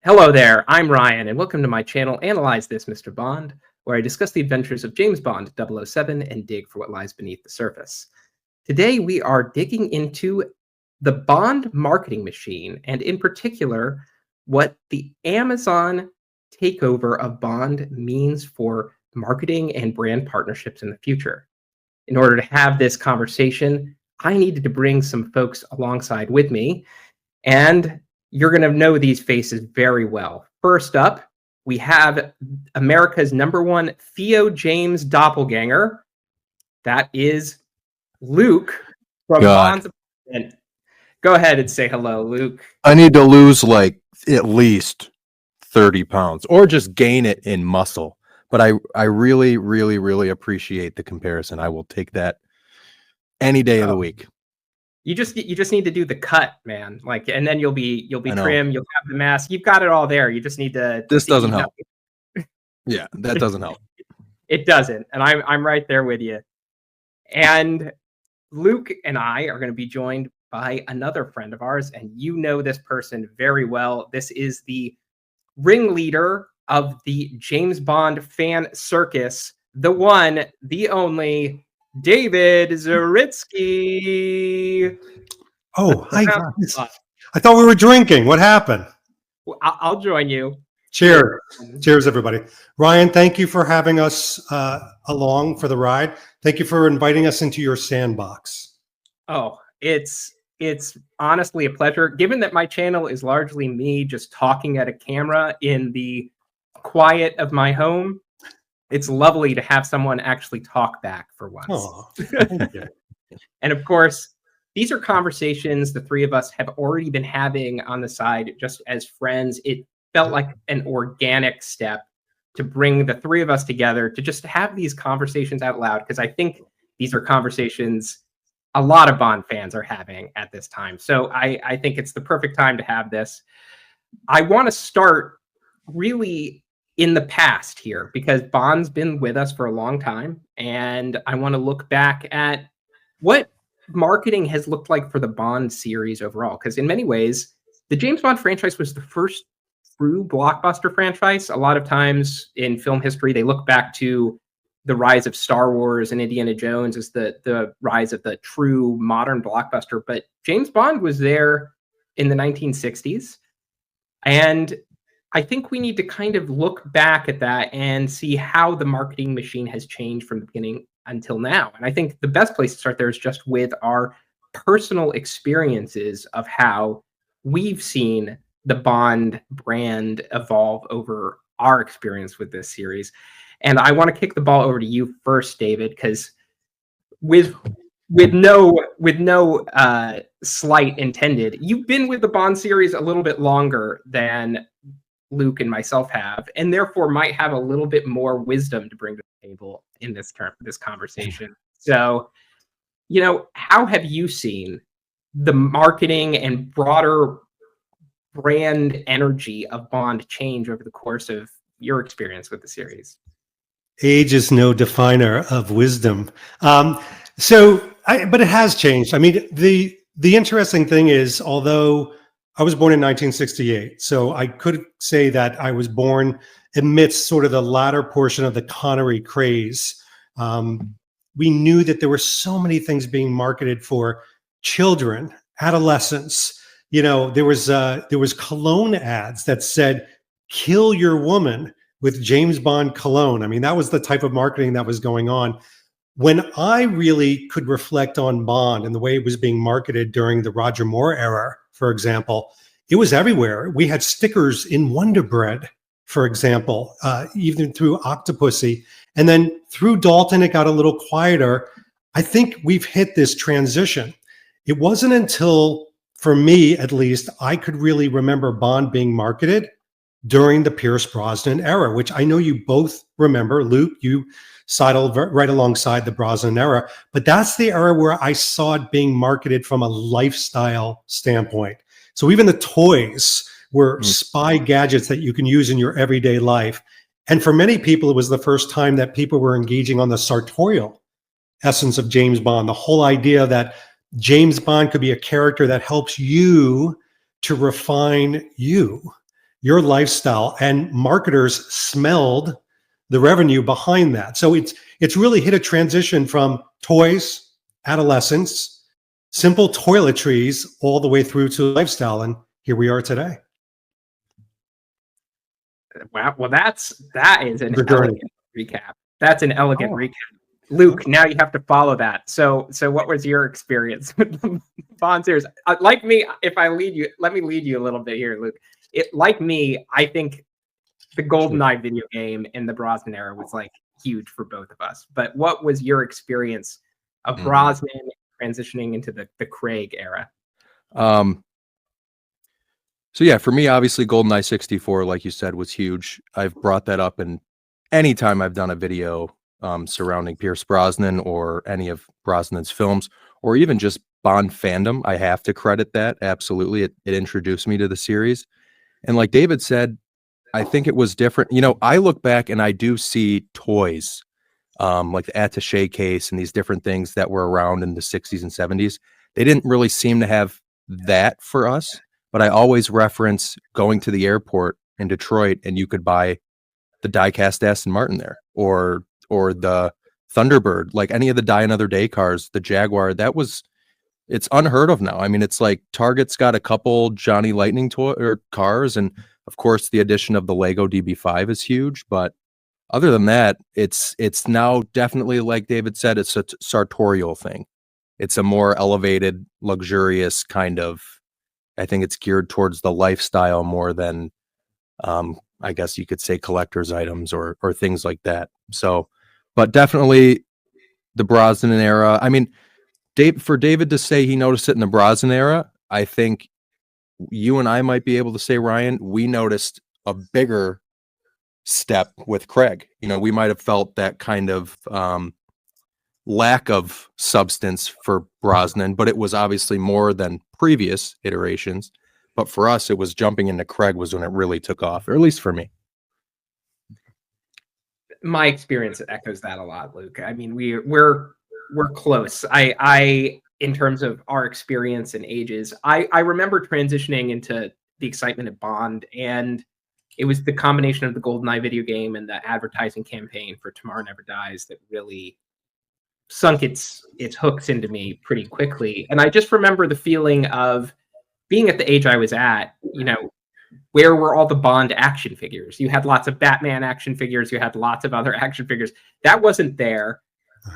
Hello there, I'm Ryan, and welcome to my channel, Analyze This, Mr. Bond, where I discuss the adventures of James Bond 007 and dig for what lies beneath the surface. Today, we are digging into the Bond marketing machine, and in particular, what the Amazon takeover of Bond means for marketing and brand partnerships in the future. In order to have this conversation, I needed to bring some folks alongside with me, and you're going to know these faces very well. First up, we have America's #1 Theo James doppelganger. That is Luke from God. Bond's. And go ahead and say hello, Luke. I need to lose like at least 30 pounds or just gain it in muscle. But I really, really, really appreciate the comparison. I will take that any day of the week. You just need to do the cut, man. Like, and then you'll be I know. trim. You'll have the mask. You've got it all there. You just need to. This doesn't help. Yeah, that doesn't help. It doesn't, and I'm right there with you. And Luke and I are going to be joined by another friend of ours, and you know this person very well. This is the ringleader of the James Bond fan circus, the one, the only, David Zaritsky. Oh, hi guys. I thought we were drinking. What happened? Well, I'll join you. Cheers. Cheers, everybody. Ryan, thank you for having us along for the ride. Thank you for inviting us into your sandbox. Oh, it's honestly a pleasure. Given that my channel is largely me just talking at a camera in the quiet of my home, it's lovely to have someone actually talk back for once. Oh, thank you. And of course, these are conversations the three of us have already been having on the side just as friends. It felt like an organic step to bring the three of us together to just have these conversations out loud, because I think these are conversations a lot of Bond fans are having at this time. So I think it's the perfect time to have this. I want to start really in the past here, because Bond's been with us for a long time, and I want to look back at what marketing has looked like for the Bond series overall, because in many ways, the James Bond franchise was the first true blockbuster franchise. A lot of times in film history, they look back to the rise of Star Wars and Indiana Jones as the rise of the true modern blockbuster, but James Bond was there in the 1960s, and I think we need to kind of look back at that and see how the marketing machine has changed from the beginning until now. And I think the best place to start there is just with our personal experiences of how we've seen the Bond brand evolve over our experience with this series. And I want to kick the ball over to you first, David, because with no slight intended, you've been with the Bond series a little bit longer than Luke and myself have, and therefore might have a little bit more wisdom to bring to the table in this conversation. So, how have you seen the marketing and broader brand energy of Bond change over the course of your experience with the series? Age is no definer of wisdom. But it has changed. I mean, the interesting thing is, although I was born in 1968, so I could say that I was born amidst sort of the latter portion of the Connery craze. We knew that there were so many things being marketed for children, adolescents. There was cologne ads that said, "Kill your woman with James Bond cologne." I mean, that was the type of marketing that was going on. When I really could reflect on Bond and the way it was being marketed during the Roger Moore era, for example, it was everywhere. We had stickers in Wonder Bread, for example, even through Octopussy. And then through Dalton, it got a little quieter. I think we've hit this transition. It wasn't until, for me at least, I could really remember Bond being marketed during the Pierce Brosnan era, which I know you both remember. Luke, you sidled right alongside the Brosnan era, but that's the era where I saw it being marketed from a lifestyle standpoint. So even the toys were spy gadgets that you can use in your everyday life. And for many people, it was the first time that people were engaging on the sartorial essence of James Bond, the whole idea that James Bond could be a character that helps you to refine you. your lifestyle, and marketers smelled the revenue behind that. So it's really hit a transition from toys, adolescence, simple toiletries, all the way through to lifestyle, and here we are today. Wow. Well, that is an The journey. elegant recap. That's an elegant Oh. recap. Luke, now you have to follow that. So what was your experience with the Bond series? Like me, if I lead you, let me lead you a little bit here, Luke. Like me, I think the GoldenEye video game and the Brosnan era was like huge for both of us. But what was your experience of Brosnan transitioning into the Craig era? So yeah, for me, obviously GoldenEye 64, like you said, was huge. I've brought that up in anytime I've done a video surrounding Pierce Brosnan or any of Brosnan's films, or even just Bond fandom. I have to credit that. Absolutely. It introduced me to the series. And like David said, I think it was different. You know, I look back and I do see toys, like the attaché case and these different things that were around in the 60s and 70s. They didn't really seem to have that for us, but I always reference going to the airport in Detroit and you could buy the die-cast Aston Martin there, or the Thunderbird, like any of the Die Another Day cars, the Jaguar. It's unheard of now. I mean, it's like Target's got a couple Johnny Lightning cars, and of course the addition of the Lego DB5 is huge, but other than that, it's now definitely, like David said, it's a sartorial thing. It's a more elevated, luxurious kind of, I think it's geared towards the lifestyle more than I guess you could say collector's items or things like that. So, but definitely the Brosnan era. I mean, for David to say he noticed it in the Brosnan era, I think you and I might be able to say, Ryan, we noticed a bigger step with Craig. You know, we might have felt that kind of lack of substance for Brosnan, but it was obviously more than previous iterations. But for us, it was jumping into Craig was when it really took off, or at least for me. My experience echoes that a lot, Luke. I mean, we're close. I in terms of our experience and ages, I remember transitioning into the excitement of Bond, and it was the combination of the GoldenEye video game and the advertising campaign for Tomorrow Never Dies that really sunk its hooks into me pretty quickly. And I just remember the feeling of being at the age I was at, you know, where were all the Bond action figures? You had lots of Batman action figures. You had lots of other action figures. That wasn't there.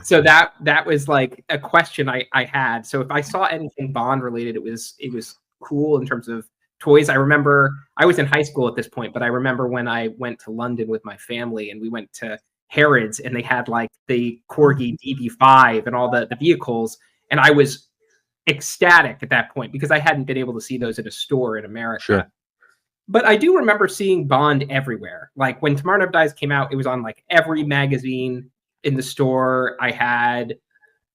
So that was like a question I had. So if I saw anything Bond related, it was cool in terms of toys. I remember I was in high school at this point, but I remember when I went to London with my family and we went to Harrods and they had like the Corgi DB5 and all the vehicles. And I was ecstatic at that point because I hadn't been able to see those at a store in America. Sure. But I do remember seeing Bond everywhere. Like when Tomorrow Never Dies came out, it was on like every magazine in the store. I had,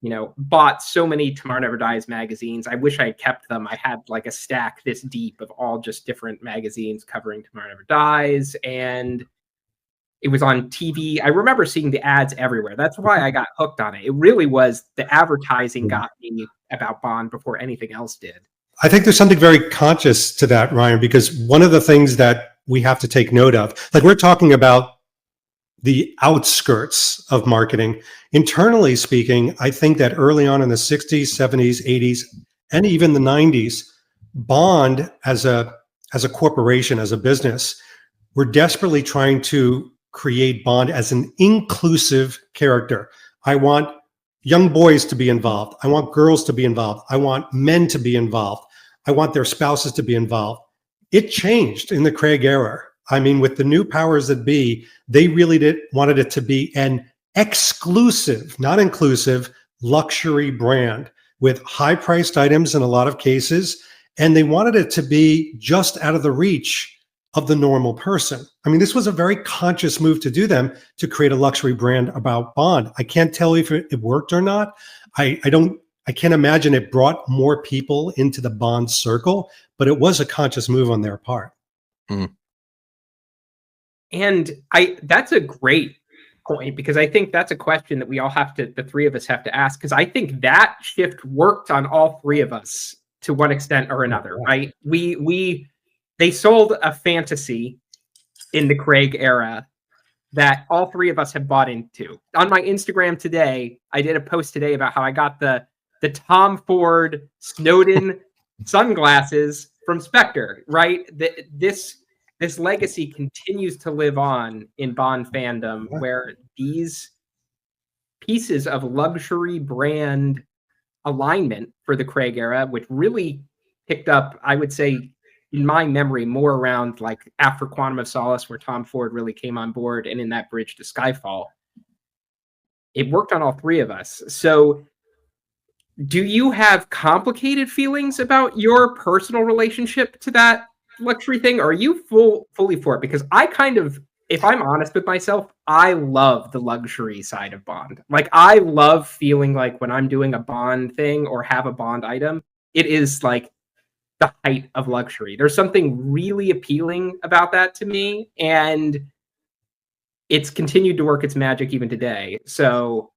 you know, bought so many Tomorrow Never Dies magazines. I wish I had kept them. I had like a stack this deep of all just different magazines covering Tomorrow Never Dies. And it was on TV. I remember seeing the ads everywhere. That's why I got hooked on it. It really was the advertising got me about Bond before anything else did. I think there's something very conscious to that, Ryan, because one of the things that we have to take note of, like we're talking about the outskirts of marketing. Internally speaking, I think that early on in the 60s, 70s, 80s, and even the 90s, Bond as a corporation, as a business, we're desperately trying to create Bond as an inclusive character. I want young boys to be involved. I want girls to be involved. I want men to be involved. I want their spouses to be involved. It changed in the Craig era. I mean, with the new powers that be, they really wanted it to be an exclusive, not inclusive, luxury brand with high-priced items in a lot of cases. And they wanted it to be just out of the reach of the normal person. I mean, this was a very conscious move to do them to create a luxury brand about Bond. I can't tell you if it worked or not. I can't imagine it brought more people into the Bond circle, but it was a conscious move on their part. Mm. And that's a great point because I think that's a question that we all the three of us have to ask, because I think that shift worked on all three of us to one extent or another, right? The they sold a fantasy in the Craig era that all three of us have bought into. On my Instagram today, I did a post today about how I got the Tom Ford Snowden sunglasses from Spectre, right? This legacy continues to live on in Bond fandom, where these pieces of luxury brand alignment for the Craig era, which really picked up, I would say, in my memory, more around like after Quantum of Solace, where Tom Ford really came on board, and in that bridge to Skyfall, it worked on all three of us. So do you have complicated feelings about your personal relationship to that luxury thing? Or are you fully for it? Because I kind of, if I'm honest with myself, I love the luxury side of Bond. Like, I love feeling like when I'm doing a Bond thing or have a Bond item, it is like the height of luxury. There's something really appealing about that to me, and it's continued to work its magic even today. So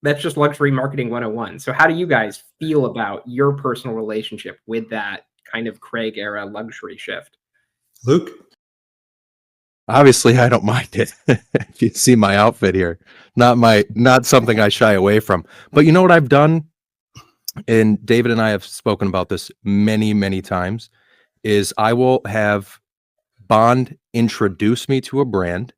that's just luxury marketing 101. So how do you guys feel about your personal relationship with that kind of Craig era luxury shift? Luke? Obviously, I don't mind it. If you see my outfit here, not something I shy away from. But you know what I've done? And David and I have spoken about this many, many times, is I will have Bond introduce me to a brand.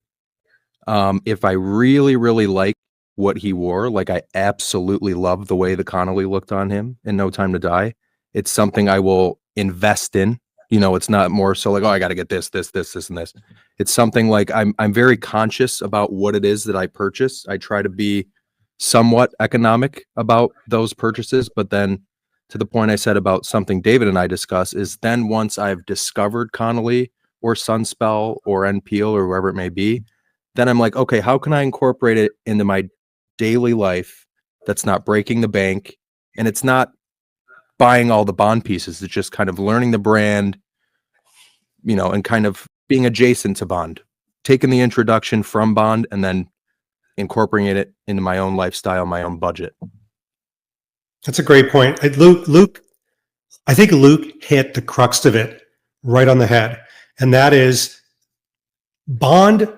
If I really, really like what he wore, like I absolutely love the way the Connolly looked on him in No Time to Die, it's something I will invest in. You know, it's not more so like, oh, I got to get this, and this. It's something like I'm very conscious about what it is that I purchase. I try to be somewhat economic about those purchases, but then to the point I said about something David and I discuss is then once I've discovered Connolly or Sunspell or NPL or wherever it may be, then I'm like, okay, how can I incorporate it into my daily life that's not breaking the bank, and it's not buying all the Bond pieces. It's just kind of learning the brand, you know, and kind of being adjacent to Bond, taking the introduction from Bond and then incorporating it into my own lifestyle, my own budget. That's a great point. Luke, I think Luke hit the crux of it right on the head. And that is Bond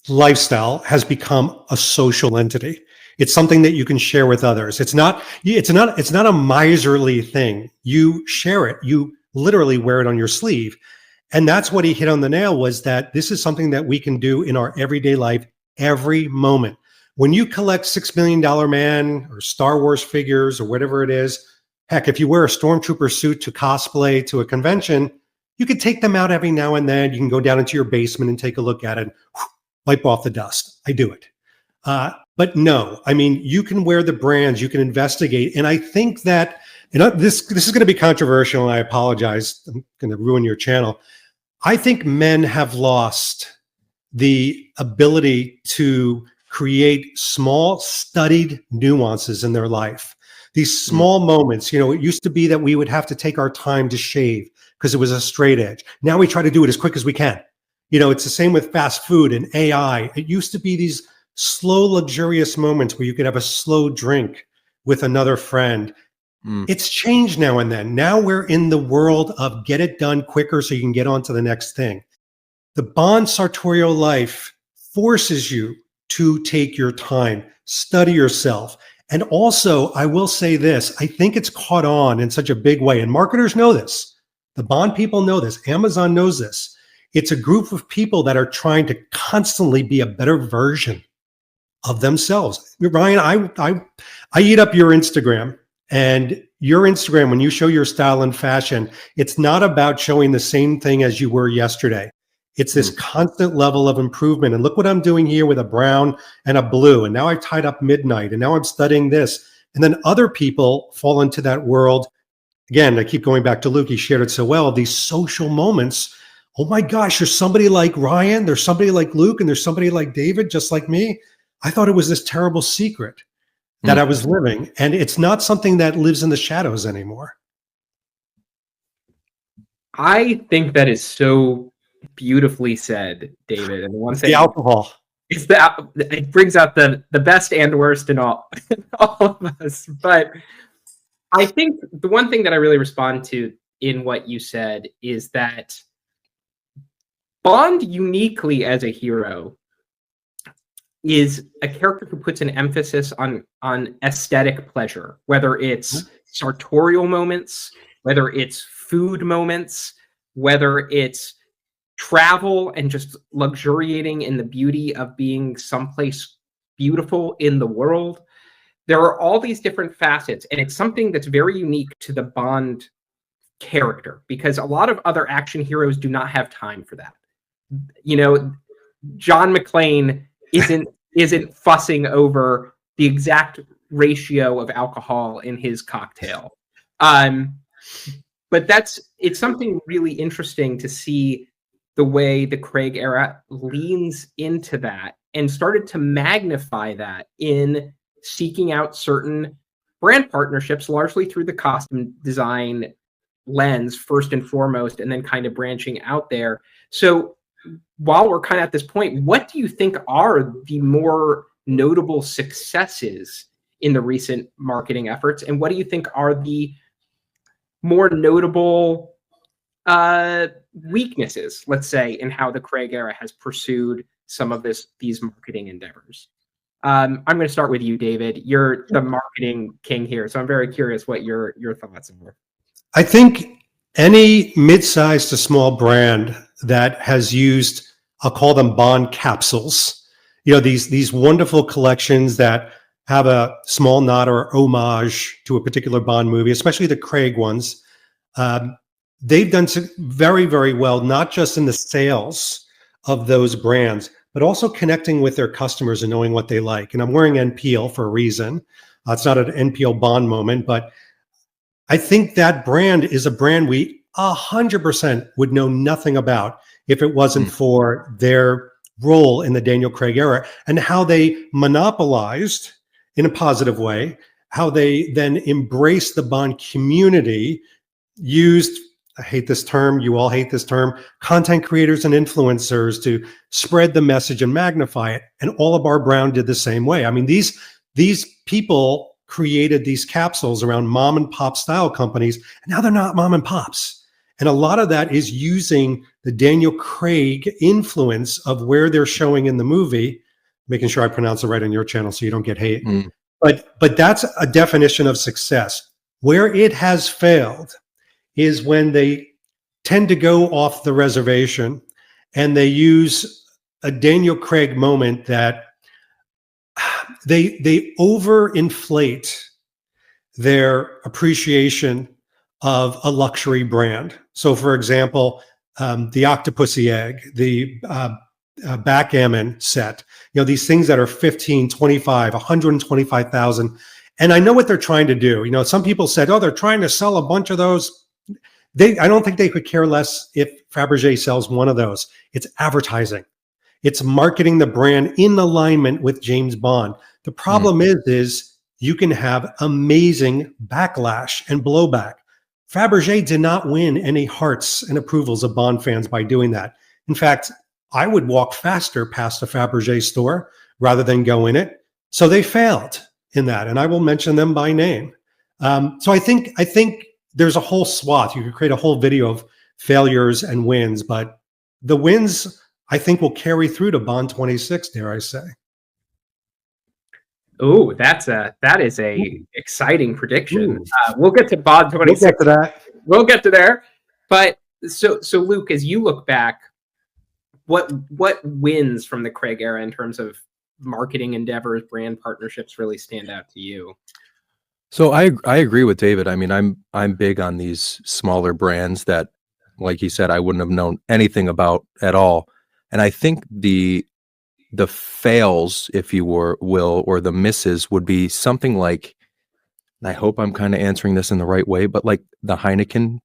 lifestyle has become a social entity. It's something that you can share with others. It's not a miserly thing. You share it. You literally wear it on your sleeve. And that's what he hit on the nail, was that this is something that we can do in our everyday life every moment. When you collect $6 Million Man or Star Wars figures or whatever it is, heck, if you wear a stormtrooper suit to cosplay to a convention, you could take them out every now and then. You can go down into your basement and take a look at it, wipe off the dust. I do it. But no, I mean, you can wear the brands, you can investigate. And I think that, you know, this is going to be controversial, and I apologize. I'm going to ruin your channel. I think men have lost the ability to create small, studied nuances in their life. These small moments, you know, it used to be that we would have to take our time to shave because it was a straight edge. Now we try to do it as quick as we can. You know, it's the same with fast food and AI. It used to be these slow, luxurious moments where you could have a slow drink with another friend. It's changed now and then. Now we're in the world of get it done quicker so you can get on to the next thing. The Bond sartorial life forces you to take your time, study yourself. And also, I will say this, I think it's caught on in such a big way, and marketers know this. The Bond people know this. Amazon knows this. It's a group of people that are trying to constantly be a better version of themselves. Ryan, I eat up your Instagram, and your Instagram, when you show your style and fashion, it's not about showing the same thing as you were yesterday. It's this constant level of improvement. And look what I'm doing here with a brown and a blue. And now I've tied up midnight, and now I'm studying this. And then other people fall into that world. Again, I keep going back to Luke. He shared it so well. These social moments. Oh my gosh, there's somebody like Ryan. There's somebody like Luke. And there's somebody like David, just like me. I thought it was this terrible secret that I was living. And it's not something that lives in the shadows anymore. I think that is so beautifully said, David. And one thing, the alcohol. It brings out the best and worst in all of us. But I think the one thing that I really respond to in what you said is that Bond uniquely as a hero is a character who puts an emphasis on aesthetic pleasure, whether it's sartorial moments, whether it's food moments, whether it's travel and just luxuriating in the beauty of being someplace beautiful in the world. There are all these different facets, and it's something that's very unique to the Bond character, because a lot of other action heroes do not have time for that. You know, John McClane isn't fussing over the exact ratio of alcohol in his cocktail. But it's something really interesting to see the way the Craig era leans into that and started to magnify that in seeking out certain brand partnerships, largely through the costume design lens first and foremost, and then kind of branching out there. So while we're kind of at this point, what do you think are the more notable successes in the recent marketing efforts, and what do you think are the more notable weaknesses, let's say, in how the Craig era has pursued some of these marketing endeavors? I'm going to start with you, David. You're the marketing king here, so I'm very curious what your thoughts are. I think any mid-sized to small brand that has used, I'll call them Bond capsules, these wonderful collections that have a small nod or homage to a particular Bond movie, especially the Craig ones. They've done very, very well, not just in the sales of those brands, but also connecting with their customers and knowing what they like. And I'm wearing NPL for a reason. It's not an NPL Bond moment, but I think that brand is a brand we 100% would know nothing about if it wasn't for their role in the Daniel Craig era and how they monopolized in a positive way, how they then embraced the Bond community, used, I hate this term, you all hate this term, content creators and influencers to spread the message and magnify it. And all of our Brown did the same way. I mean, these people created these capsules around mom and pop style companies, and now they're not mom and pops. And a lot of that is using the Daniel Craig influence of where they're showing in the movie, making sure I pronounce it right on your channel so you don't get hate. But that's a definition of success. Where it has failed is when they tend to go off the reservation and they use a Daniel Craig moment that they overinflate their appreciation of a luxury brand. So for example, the Octopussy egg, the backgammon set, these things that are 15, 25, 125,000. And I know what they're trying to do. Some people said, oh, they're trying to sell a bunch of those. I don't think they could care less if Fabergé sells one of those. It's advertising. It's marketing the brand in alignment with James Bond. The problem is you can have amazing backlash and blowback. Fabergé did not win any hearts and approvals of Bond fans by doing that. In fact, I would walk faster past a Fabergé store rather than go in it. So they failed in that, and I will mention them by name. So I think there's a whole swath. You could create a whole video of failures and wins, but the wins I think will carry through to Bond 26, dare I say. Oh, that is a exciting prediction. We'll get to Bond 26. We'll get to that. We'll get to there. But so Luke, as you look back, what wins from the Craig era in terms of marketing endeavors, brand partnerships really stand out to you? So I agree with David. I mean, I'm big on these smaller brands that, like he said, I wouldn't have known anything about at all. And I think the fails, if you will, or the misses would be something like, and I hope I'm kind of answering this in the right way, but like the Heineken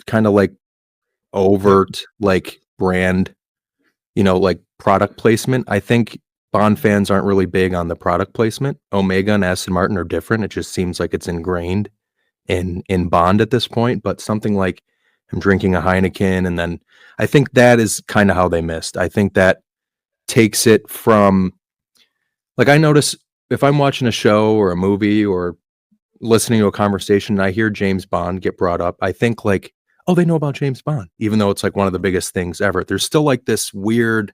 kind of like overt like brand, like product placement. I think Bond fans aren't really big on the product placement. Omega and Aston Martin are different. It just seems like it's ingrained in Bond at this point. But something like I'm drinking a Heineken, and then I think that is kind of how they missed. I think that takes it from, like, I notice if I'm watching a show or a movie or listening to a conversation and I hear James Bond get brought up, I think like, oh, they know about James Bond, even though it's like one of the biggest things ever. There's still like this weird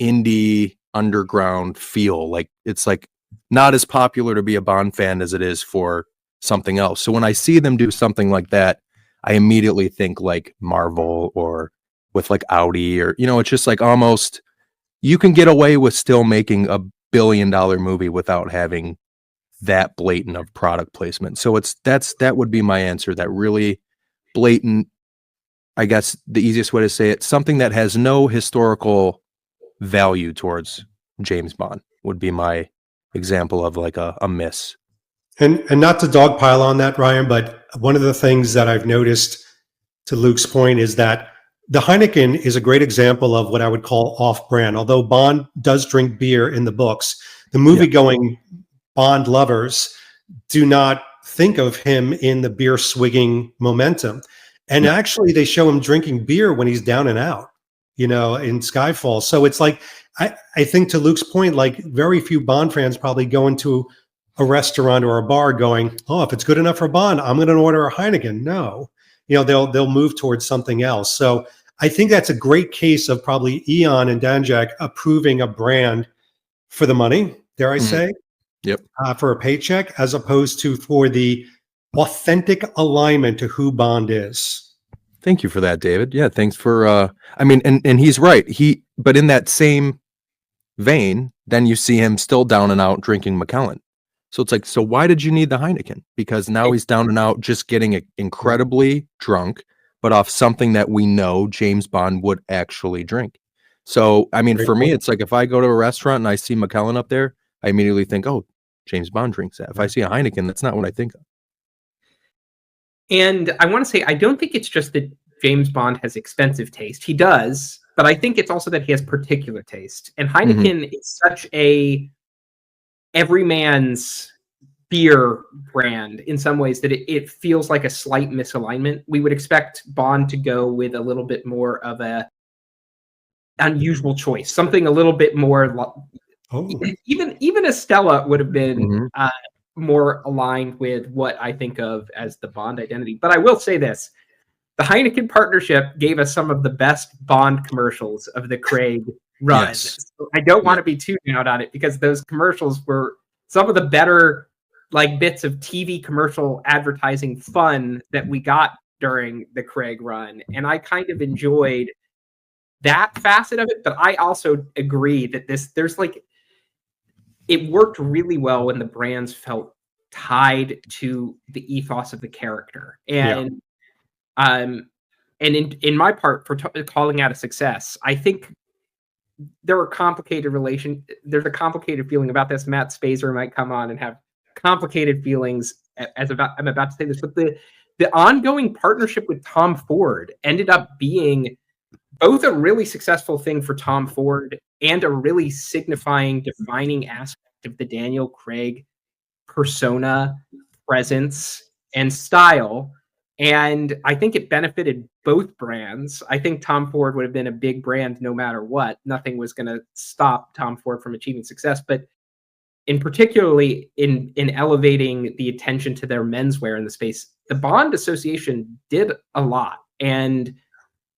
indie underground feel. Like it's like not as popular to be a Bond fan as it is for something else. So when I see them do something like that, I immediately think like Marvel or with like Audi, or, you know, it's just like almost you can get away with still making a $1 billion movie without having that blatant of product placement. So that would be my answer. That really blatant, I guess the easiest way to say it, something that has no historical value towards James Bond would be my example of like a miss. And not to dogpile on that, Ryan, but one of the things that I've noticed, to Luke's point, is that the Heineken is a great example of what I would call off-brand. Although Bond does drink beer in the books, the movie-going Bond lovers do not think of him in the beer swigging momentum. And actually, they show him drinking beer when he's down and out, you know, in Skyfall. So it's like, I think to Luke's point, like very few Bond fans probably go into a restaurant or a bar going, oh, if it's good enough for Bond, I'm going to order a Heineken. No, you know, they'll move towards something else. So I think that's a great case of probably Eon and Danjak approving a brand for the money, dare I say, for a paycheck, as opposed to for the authentic alignment to who Bond is. Thank you for that, David. Yeah, thanks for I mean, and he's right. But in that same vein, then you see him still down and out drinking Macallan. So it's like, so why did you need the Heineken? Because now he's down and out just getting incredibly drunk, but off something that we know James Bond would actually drink. So, I mean, for me, it's like if I go to a restaurant and I see Macallan up there, I immediately think, oh, James Bond drinks that. If I see a Heineken, that's not what I think of. And I want to say, I don't think it's just that James Bond has expensive taste. He does, but I think it's also that he has particular taste. And Heineken is such a everyman's beer brand in some ways that it feels like a slight misalignment. We would expect Bond to go with a little bit more of a unusual choice, something a little bit more. Even a Stella would have been more aligned with what I think of as the Bond identity. But I will say this: the Heineken partnership gave us some of the best Bond commercials of the Craig run. Yes. So I don't want to be too down on it, because those commercials were some of the better like bits of TV commercial advertising fun that we got during the Craig run. And I kind of enjoyed that facet of it, but I also agree that there's like, it worked really well when the brands felt tied to the ethos of the character. And in my part for calling out a success, I think there's a complicated feeling about this. Matt Spazer might come on and have complicated feelings I'm about to say this, but the ongoing partnership with Tom Ford ended up being both a really successful thing for Tom Ford and a really signifying, defining aspect of the Daniel Craig persona, presence, and style. And I think it benefited both brands. I think Tom Ford would have been a big brand no matter what. Nothing was going to stop Tom Ford from achieving success. But in particularly in elevating the attention to their menswear in the space, the Bond Association did a lot. And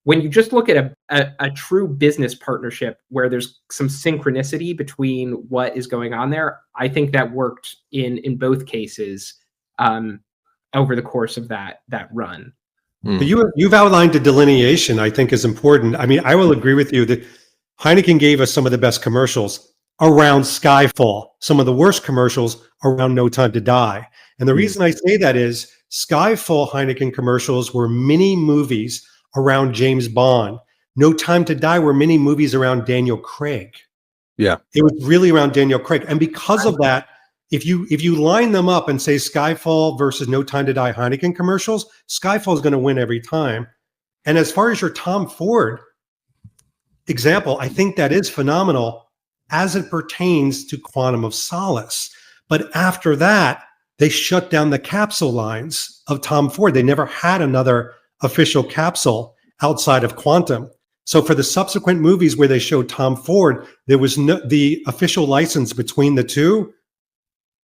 when you just look at a true business partnership where there's some synchronicity between what is going on there, I think that worked in both cases over the course of that run. But you've outlined a delineation I think is important. I mean, I will agree with you that Heineken gave us some of the best commercials around Skyfall, some of the worst commercials around No Time to Die. And the reason I say that is Skyfall Heineken commercials were mini movies around James Bond. No Time to Die were mini movies around Daniel Craig. Yeah. It was really around Daniel Craig. And because of that, if you line them up and say Skyfall versus No Time to Die Heineken commercials, Skyfall is going to win every time. And as far as your Tom Ford example, I think that is phenomenal as it pertains to Quantum of Solace. But after that, they shut down the capsule lines of Tom Ford. They never had another official capsule outside of Quantum. So for the subsequent movies where they showed Tom Ford, there was the official license between the two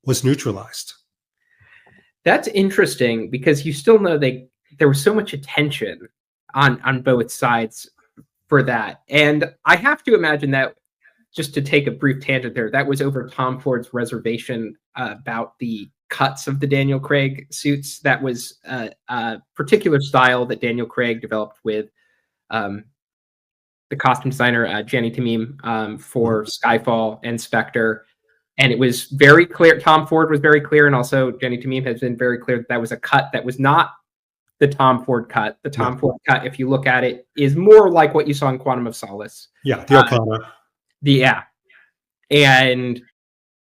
was neutralized. That's interesting, because you still know they there was so much attention on both sides for that. And I have to imagine that, just to take a brief tangent there, that was over Tom Ford's reservation about the cuts of the Daniel Craig suits. That was a particular style that Daniel Craig developed with the costume designer, Jenny Tamim, for Skyfall and Spectre. And it was very clear, Tom Ford was very clear, and also Jenny Tamim has been very clear that that was a cut that was not the Tom Ford cut. The Tom Ford cut, if you look at it, is more like what you saw in Quantum of Solace. Yeah, the O'Connor. And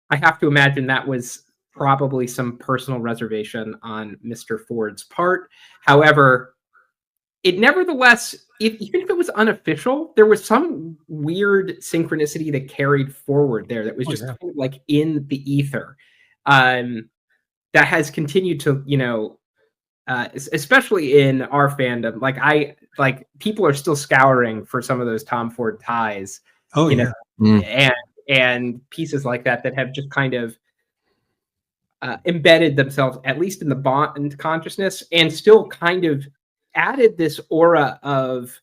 I have to imagine that was probably some personal reservation on Mr. Ford's part. However, it nevertheless, even if it was unofficial, there was some weird synchronicity that carried forward there that was just kind of like in the ether, that has continued to, especially in our fandom. Like people are still scouring for some of those Tom Ford ties. And pieces like that have just kind of embedded themselves, at least in the Bond consciousness, and still kind of added this aura of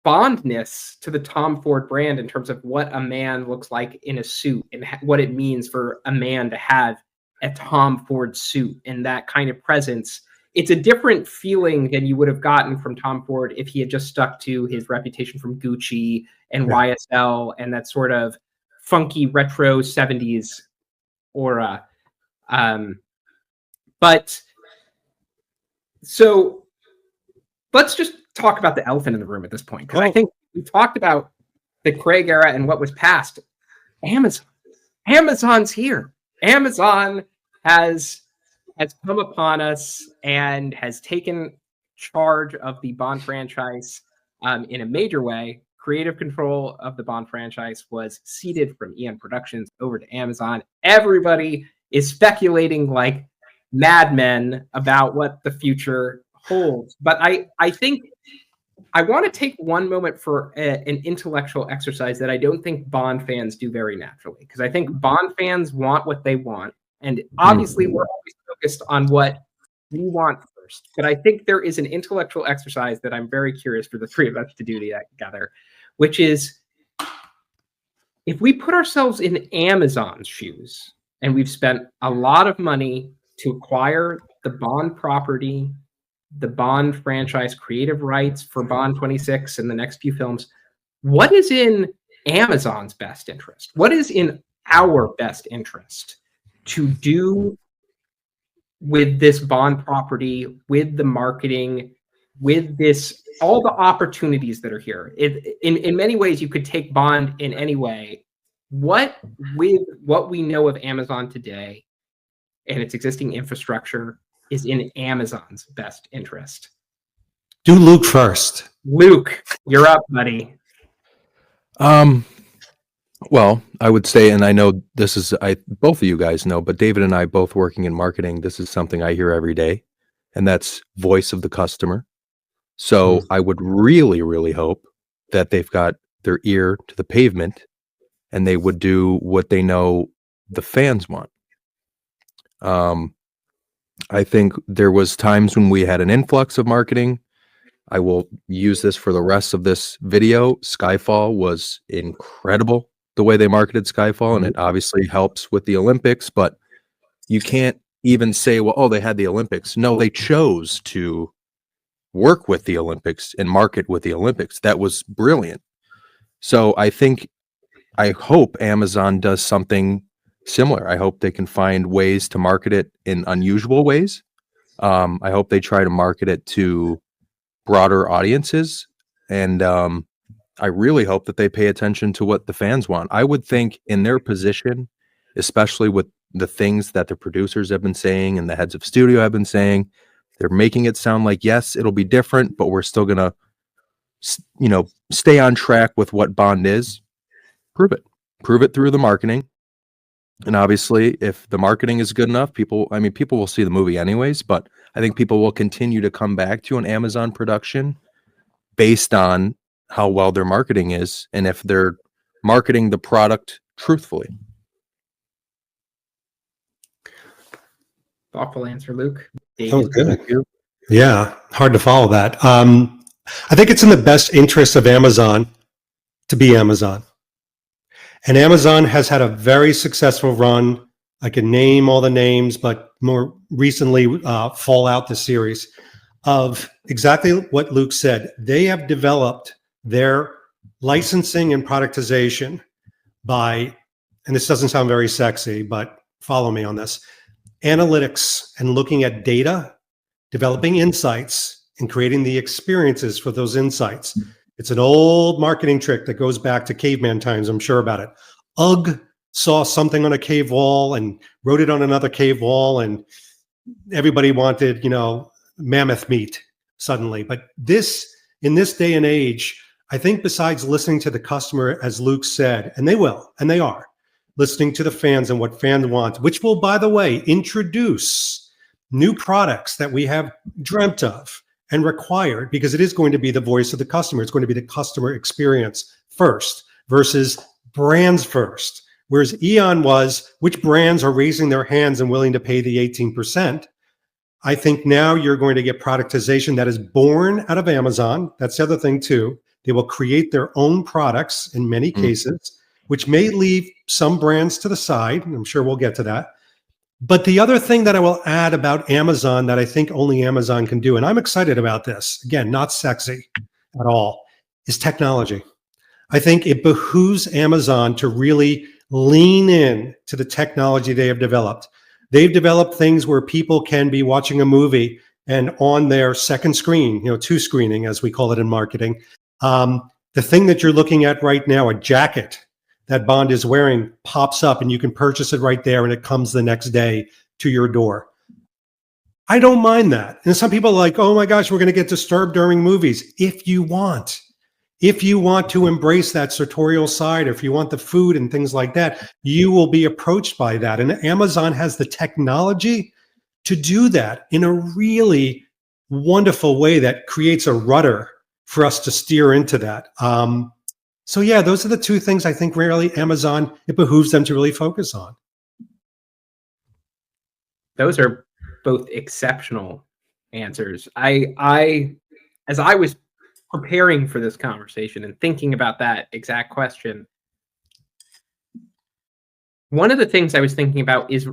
Bondness to the Tom Ford brand in terms of what a man looks like in a suit and what it means for a man to have a Tom Ford suit and that kind of presence. It's a different feeling than you would have gotten from Tom Ford if he had just stuck to his reputation from Gucci and YSL and that sort of funky retro 70s aura. But so let's just talk about the elephant in the room at this point, because I think we talked about the Craig era and what was past. Amazon's here. Amazon has come upon us and has taken charge of the Bond franchise in a major way. Creative control of the Bond franchise was ceded from Eon Productions over to Amazon. Everybody is speculating like madmen about what the future holds. But I think I want to take one moment for an intellectual exercise that I don't think Bond fans do very naturally, because I think Bond fans want what they want. And obviously we're always focused on what we want first. But I think there is an intellectual exercise that I'm very curious for the three of us to do together, which is, if we put ourselves in Amazon's shoes, and we've spent a lot of money to acquire the Bond property, the Bond franchise creative rights for Bond 26 and the next few films, what is in Amazon's best interest? What is in our best interest to do with this Bond property, with the marketing, with this, all the opportunities that are here? In many ways, you could take Bond in any way. With what we know of Amazon today and its existing infrastructure is in Amazon's best interest. Do Luke first. Luke, you're up, buddy. Well, I would say, and I know this is, both of you guys know, but David and I both working in marketing, this is something I hear every day, and that's voice of the customer. So I would really, really hope that they've got their ear to the pavement and they would do what they know the fans want. I think there was times when we had an influx of marketing. I will use this for the rest of this video. Skyfall was incredible, the way they marketed Skyfall, and it obviously helps with the Olympics, but you can't even say, well, oh, they had the Olympics. No, they chose to work with the Olympics and market with the Olympics. That was brilliant. So I hope Amazon does something similar. I hope they can find ways to market it in unusual ways. I hope they try to market it to broader audiences. And I really hope that they pay attention to what the fans want. I would think in their position, especially with the things that the producers have been saying and the heads of studio have been saying, they're making it sound like, yes, it'll be different, but we're still going to, stay on track with what Bond is. Prove it through the marketing. And obviously, if the marketing is good enough, people will see the movie anyways, but I think people will continue to come back to an Amazon production based on how well their marketing is and if they're marketing the product truthfully. Thoughtful answer, Luke. That was good. Yeah, hard to follow that. I think it's in the best interest of Amazon to be Amazon. And Amazon has had a very successful run. I can name all the names, but more recently, Fallout, the series, of exactly what Luke said. They have developed their licensing and productization by, and this doesn't sound very sexy, but follow me on this, analytics and looking at data, developing insights, and creating the experiences for those insights. It's an old marketing trick that goes back to caveman times. I'm sure about it. UGG saw something on a cave wall and wrote it on another cave wall, and everybody wanted, mammoth meat suddenly. But in this day and age, I think besides listening to the customer, as Luke said, and they will, and they are, listening to the fans and what fans want, which will, by the way, introduce new products that we have dreamt of and required, because it is going to be the voice of the customer. It's going to be the customer experience first versus brands first. Whereas Eon was, which brands are raising their hands and willing to pay the 18%? I think now you're going to get productization that is born out of Amazon. That's the other thing too. They will create their own products in many cases, which may leave some brands to the side. I'm sure we'll get to that. But the other thing that I will add about Amazon that I think only Amazon can do, and I'm excited about this, again, not sexy at all, is technology. I think it behooves Amazon to really lean in to the technology they have developed. They've developed things where people can be watching a movie and on their second screen, two screening, as we call it in marketing, the thing that you're looking at right now, a jacket that Bond is wearing, pops up and you can purchase it right there and it comes the next day to your door. I don't mind that. And some people are like, oh my gosh, we're going to get disturbed during movies. If you want to embrace that sartorial side, or if you want the food and things like that, you will be approached by that. And Amazon has the technology to do that in a really wonderful way that creates a rudder for us to steer into that. So yeah, those are the two things I think really Amazon, it behooves them to really focus on. Those are both exceptional answers. As I was preparing for this conversation and thinking about that exact question, one of the things I was thinking about is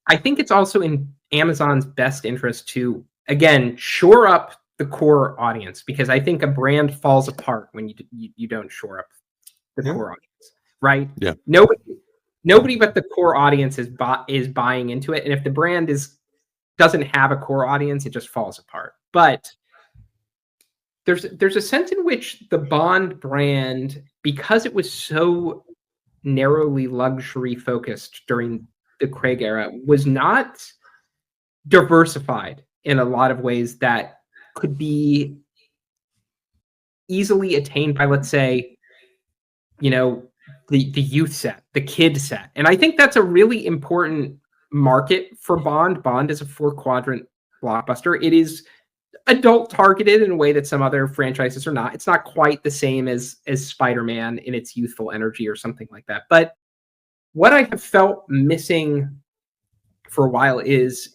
I think it's also in Amazon's best interest to, again, shore up the core audience, because I think a brand falls apart when you don't shore up the core audience, right? Yeah. Nobody but the core audience is buying into it, and if the brand doesn't have a core audience, it just falls apart. But there's a sense in which the Bond brand, because it was so narrowly luxury focused during the Craig era, was not diversified in a lot of ways that could be easily attained by, let's say, the youth set, the kid set. And I think that's a really important market for Bond. Bond is a 4-quadrant blockbuster. It is adult targeted in a way that some other franchises are not. It's not quite the same as Spider-Man in its youthful energy or something like that. But what I have felt missing for a while is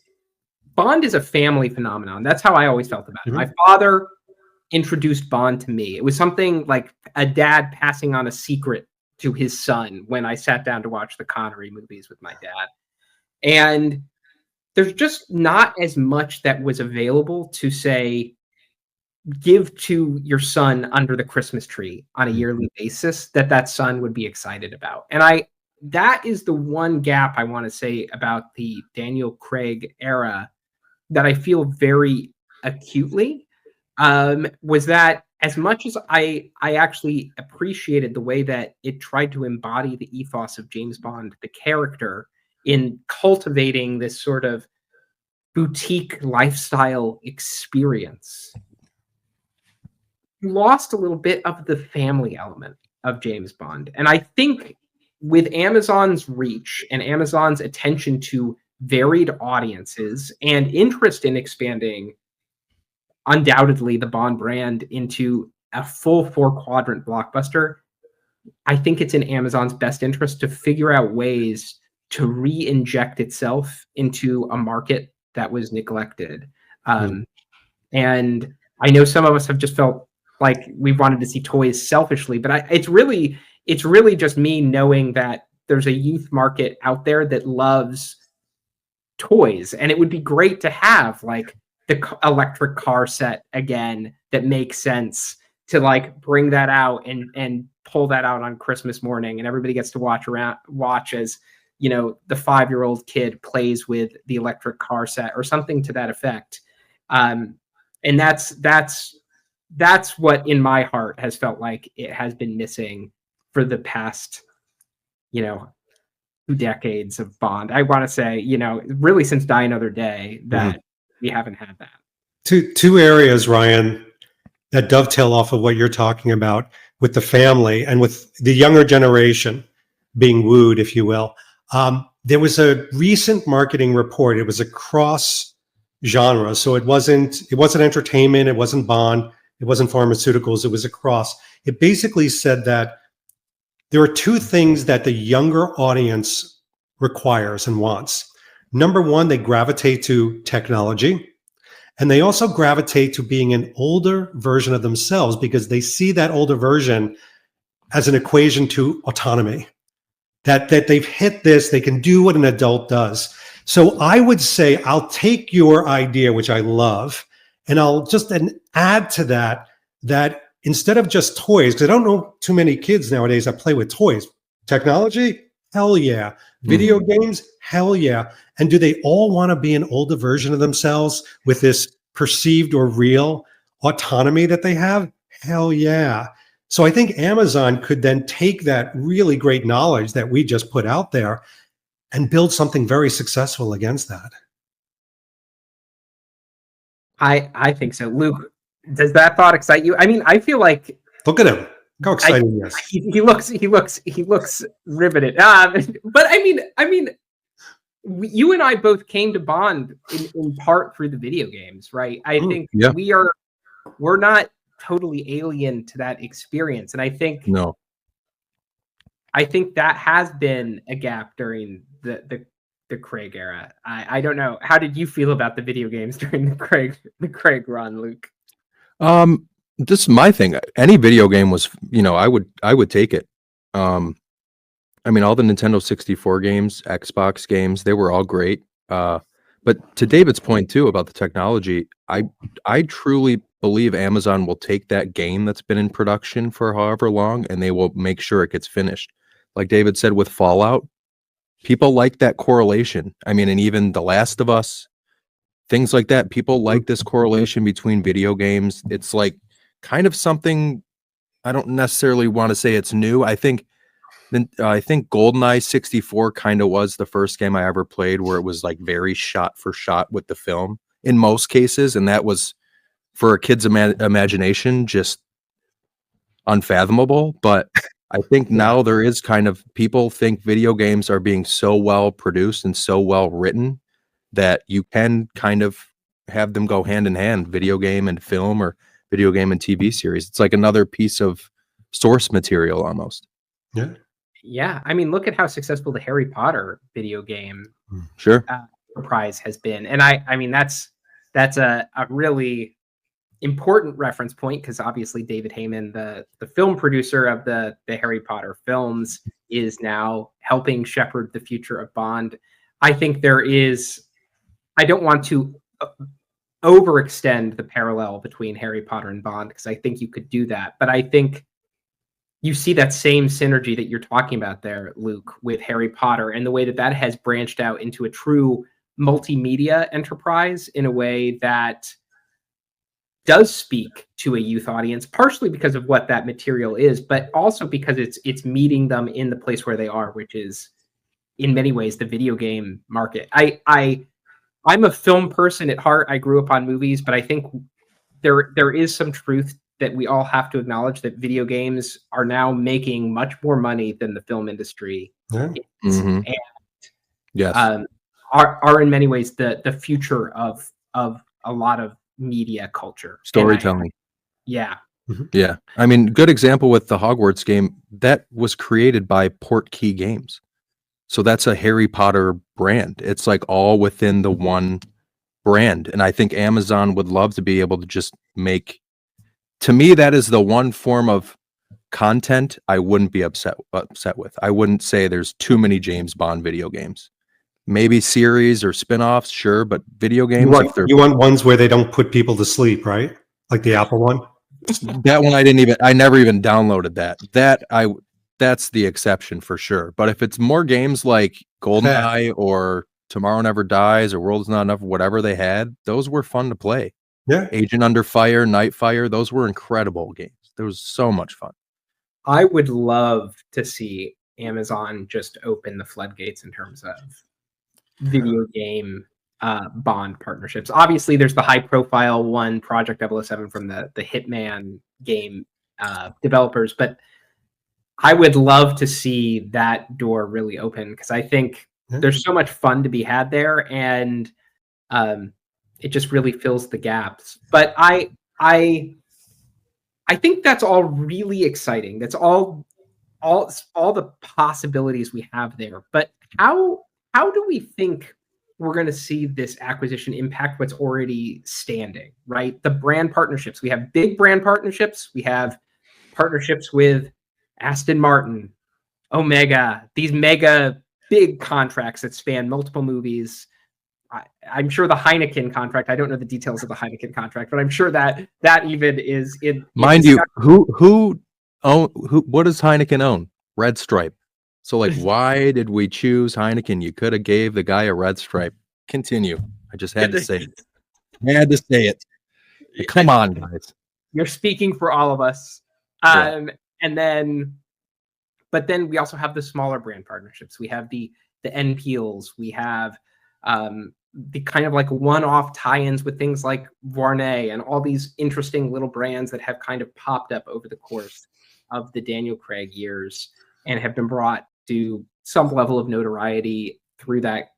Bond is a family phenomenon. That's how I always felt about it. My father introduced Bond to me. It was something like a dad passing on a secret to his son when I sat down to watch the Connery movies with my dad. And there's just not as much that was available to, say, give to your son under the Christmas tree on a yearly basis that son would be excited about. And that is the one gap I want to say about the Daniel Craig era that I feel very acutely, was that as much as I actually appreciated the way that it tried to embody the ethos of James Bond, the character, in cultivating this sort of boutique lifestyle experience, lost a little bit of the family element of James Bond. And I think with Amazon's reach and Amazon's attention to varied audiences and interest in expanding, undoubtedly, the Bond brand into a full 4-quadrant blockbuster, I think it's in Amazon's best interest to figure out ways to re-inject itself into a market that was neglected. And I know some of us have just felt like we've wanted to see toys selfishly, but it's really just me knowing that there's a youth market out there that loves toys, and it would be great to have like the electric car set again that makes sense, to like bring that out and pull that out on Christmas morning, and everybody gets to watch as, you know, the 5-year-old kid plays with the electric car set or something to that effect. And that's what in my heart has felt like it has been missing for the past, you know, 2 decades of Bond. I want to say, you know, really since Die Another Day, that we haven't had that. Two areas, Ryan, that dovetail off of what you're talking about with the family and with the younger generation being wooed, if you will. There was a recent marketing report. It was a cross genre. So it wasn't entertainment. It wasn't Bond. It wasn't pharmaceuticals. It was a cross. It basically said that there are two things that the younger audience requires and wants. Number one, they gravitate to technology. And they also gravitate to being an older version of themselves because they see that older version as an equation to autonomy. That they've hit this, they can do what an adult does. So I would say I'll take your idea, which I love, and I'll just add to that instead of just toys, because I don't know too many kids nowadays that play with toys. Technology? Hell yeah. Video games? Hell yeah. And do they all want to be an older version of themselves with this perceived or real autonomy that they have? Hell yeah. So I think Amazon could then take that really great knowledge that we just put out there and build something very successful against that. I think so. Luke, does that thought excite you? I mean, I feel like, look at him. How excited he is. He looks riveted. But I mean, you and I both came to Bond in part through the video games, right? I think we're not totally alien to that experience, and I think that has been a gap during the Craig era. I don't know. How did you feel about the video games during the Craig run, Luke? This is my thing. Any video game was, I would take it. I mean, all the Nintendo 64 games, Xbox games, they were all great. But to David's point too about the technology, I truly believe Amazon will take that game that's been in production for however long, and they will make sure it gets finished. Like David said with Fallout, people like that correlation. I mean, and even The Last of Us, things like that. People like this correlation between video games. It's like kind of something, I don't necessarily want to say it's new. I think GoldenEye 64 kind of was the first game I ever played where it was like very shot for shot with the film in most cases. And that was, for a kid's imagination, just unfathomable. But I think now there is kind of, people think video games are being so well produced and so well written that you can kind of have them go hand in hand, video game and film or video game and TV series. It's like another piece of source material almost. Yeah. Yeah. I mean, look at how successful the Harry Potter video game prize has been. And I mean, that's a really important reference point, because obviously David Heyman, the film producer of the Harry Potter films, is now helping shepherd the future of Bond. I think I don't want to overextend the parallel between Harry Potter and Bond, because I think you could do that. But I think you see that same synergy that you're talking about there, Luke, with Harry Potter, and the way that has branched out into a true multimedia enterprise in a way that does speak to a youth audience, partially because of what that material is, but also because it's meeting them in the place where they are, which is in many ways the video game market. I'm a film person at heart. I grew up on movies, but I think there is some truth that we all have to acknowledge, that video games are now making much more money than the film industry is, and are in many ways the future of a lot of media culture, storytelling. Yeah. I mean, good example with the Hogwarts game that was created by Portkey Games. So that's a Harry Potter brand. It's like all within the one brand. And I think Amazon would love to be able to just make, to me, that is the one form of content I wouldn't be upset with. I wouldn't say there's too many James Bond video games. Maybe series or spin-offs, sure, but video games, You want ones where they don't put people to sleep, right? Like the Apple one? that one I never even downloaded that's the exception for sure. But if it's more games like GoldenEye or Tomorrow Never Dies or World Is Not Enough, whatever they had, those were fun to play. Yeah. Agent Under Fire, Nightfire, those were incredible games. There was so much fun. I would love to see Amazon just open the floodgates in terms of video game Bond partnerships. Obviously, there's the high-profile one, Project 007 from the Hitman game developers, but I would love to see that door really open because I think there's so much fun to be had there, and it just really fills the gaps. But I think that's all really exciting. That's all the possibilities we have there. But how do we think we're going to see this acquisition impact what's already standing, right? The brand partnerships. We have big brand partnerships. We have partnerships with Aston Martin, Omega, these mega big contracts that span multiple movies. I'm sure the Heineken contract, I don't know the details of the Heineken contract, but I'm sure that even is in. Mind you, what does Heineken own? Red Stripe. So like, why did we choose Heineken? You could have gave the guy a red stripe. Continue. I just had to say it. Come on, guys. You're speaking for all of us. And then we also have the smaller brand partnerships. We have the NPLs. We have the kind of like one-off tie-ins with things like Varney and all these interesting little brands that have kind of popped up over the course of the Daniel Craig years and have been brought to some level of notoriety through that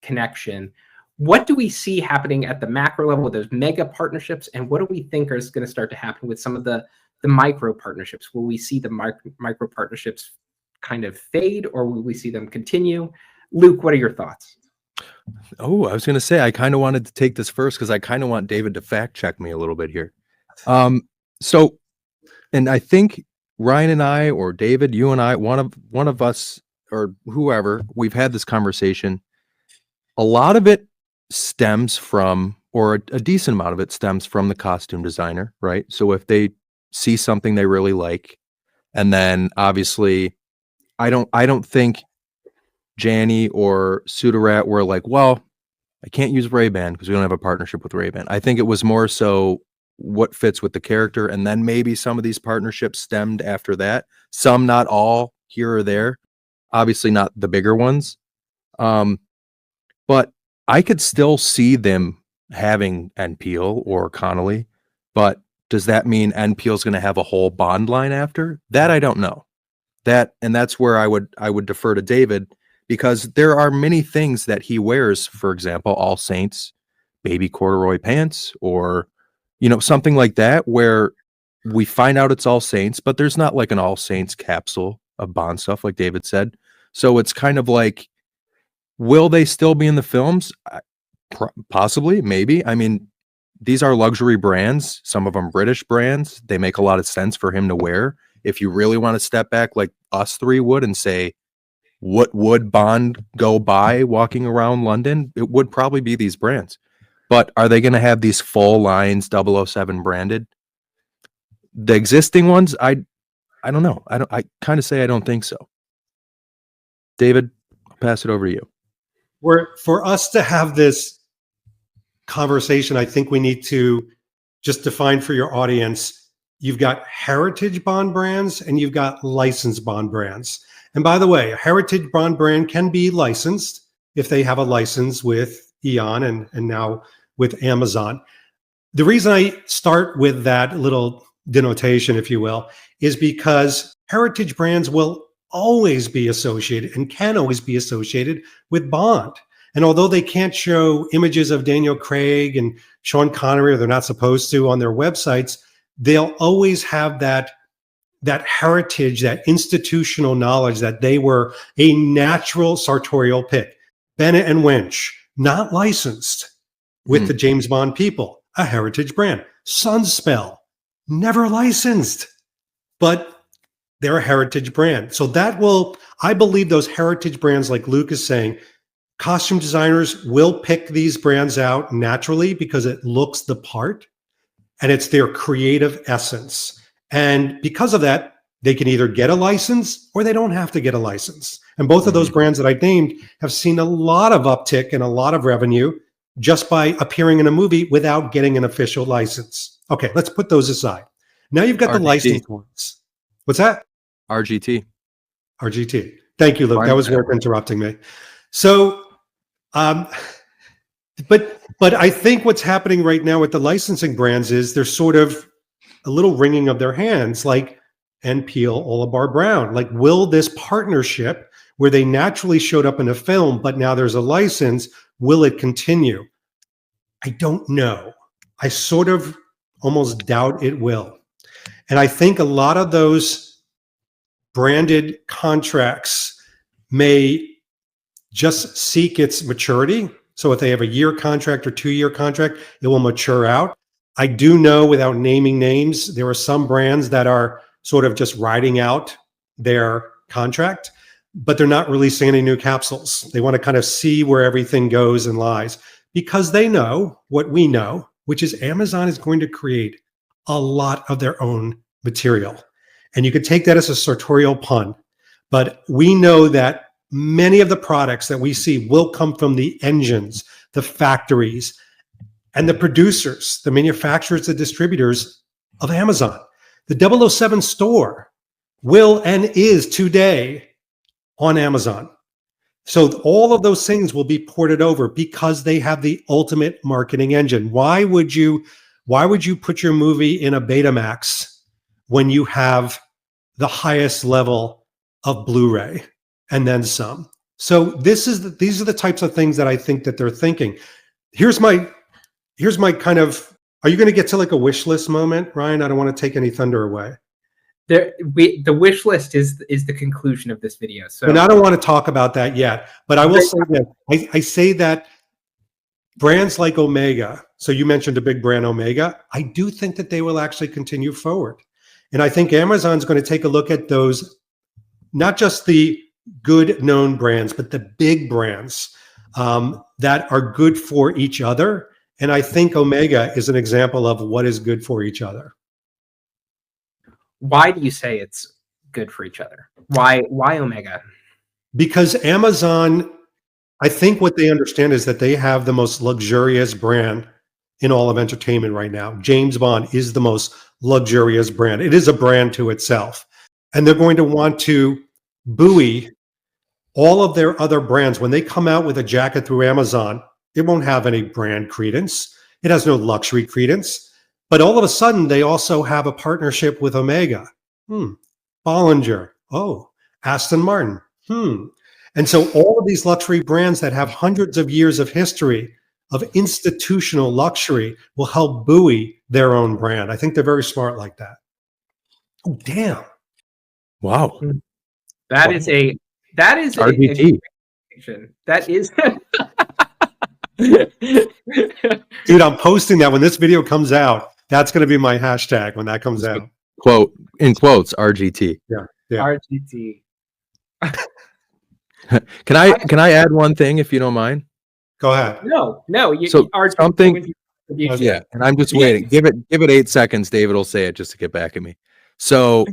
connection. What do we see happening at the macro level with those mega partnerships, and what do we think is going to start to happen with some of the micro partnerships? Will we see the micro partnerships kind of fade, or will we see them continue? Luke, what are your thoughts? Oh, I was going to say, I kind of wanted to take this first because I kind of want David to fact check me a little bit here. And I think Ryan and I, or David, you and I, one of us, or whoever, we've had this conversation. A lot of it stems from, or a decent amount of it stems from the costume designer, right? So if they see something they really like, and then obviously, I don't think Janny or Sudarat were like, well, I can't use Ray-Ban because we don't have a partnership with Ray-Ban. I think it was more so what fits with the character, and then maybe some of these partnerships stemmed after that. Some, not all, here or there. Obviously not the bigger ones. But I could still see them having NPL or Connolly, but does that mean NPL is going to have a whole Bond line after? That I don't know. That's where I would defer to David, because there are many things that he wears, for example, All Saints, baby corduroy pants, or something like that, where we find out it's All Saints, but there's not like an All Saints capsule of Bond stuff, like David said. So it's kind of like, will they still be in the films? Possibly, maybe. I mean, these are luxury brands, some of them British brands. They make a lot of sense for him to wear. If you really want to step back like us three would and say, what would Bond go buy walking around London? It would probably be these brands. But are they going to have these full lines 007 branded? The existing ones, I don't know. I kind of say I don't think so. David, I'll pass it over to you. For us to have this conversation, I think we need to just define for your audience, you've got heritage Bond brands and you've got licensed Bond brands. And by the way, a heritage Bond brand can be licensed if they have a license with Eon and now with Amazon. The reason I start with that little denotation, if you will, is because heritage brands will always be associated and can always be associated with Bond. And although they can't show images of Daniel Craig and Sean Connery, or they're not supposed to, on their websites, they'll always have that heritage, that institutional knowledge that they were a natural sartorial pick. Bennett and Winch, not licensed, with the James Bond people, a heritage brand. Sunspell, never licensed, but they're a heritage brand. So that will, I believe those heritage brands, like Luke is saying, costume designers will pick these brands out naturally because it looks the part and it's their creative essence. And because of that, they can either get a license or they don't have to get a license. And both of those brands that I named have seen a lot of uptick and a lot of revenue just by appearing in a movie without getting an official license. Okay, let's put those aside. Now you've got the licensed ones. What's that? RGT. RGT. Thank you, Luke. That was worth interrupting me. So, but I think what's happening right now with the licensing brands is there's sort of a little wringing of their hands, like and Peel, Olabar Brown. Like, will this partnership where they naturally showed up in a film, but now there's a license, will it continue? I don't know. I sort of almost doubt it will. And I think a lot of those branded contracts may just seek its maturity. So if they have a year contract or 2-year contract, it will mature out. I do know, without naming names, there are some brands that are sort of just riding out their contract, but they're not releasing any new capsules. They want to kind of see where everything goes and lies, because they know what we know, which is Amazon is going to create a lot of their own material. And you could take that as a sartorial pun, but we know that many of the products that we see will come from the engines, the factories, and the producers, the manufacturers, the distributors of Amazon. The 007 store will and is today on Amazon. So all of those things will be ported over because they have the ultimate marketing engine. Why would you put your movie in a Betamax when you have the highest level of Blu-ray and then some? So these are the types of things that I think that they're thinking. Here's my kind of, are you going to get to like a wish list moment, Ryan? I don't want to take any thunder away. The wish list is the conclusion of this video. So, and I don't want to talk about that yet, but I will say that I say that brands like Omega, so you mentioned a big brand, Omega, I do think that they will actually continue forward. And I think Amazon's going to take a look at those, not just the good known brands, but the big brands that are good for each other. And I think Omega is an example of what is good for each other. Why do you say it's good for each other? Why Omega? Because Amazon, I think what they understand is that they have the most luxurious brand in all of entertainment right now. James Bond is the most luxurious brand. It is a brand to itself. And they're going to want to buoy all of their other brands. When they come out with a jacket through Amazon, it won't have any brand credence. It has no luxury credence. But all of a sudden, they also have a partnership with Omega. Bollinger. Oh, Aston Martin. And so all of these luxury brands that have hundreds of years of history of institutional luxury will help buoy their own brand. I think they're very smart like that. Oh, damn. Wow. That is RGT. That is Dude, I'm posting that when this video comes out. That's going to be my hashtag when that comes out. Quote, in quotes, RGT. Yeah. RGT. Can I add one thing if you don't mind? Go ahead. No. Something. Yeah, and I'm just waiting. Give it 8 seconds. David will say it just to get back at me. So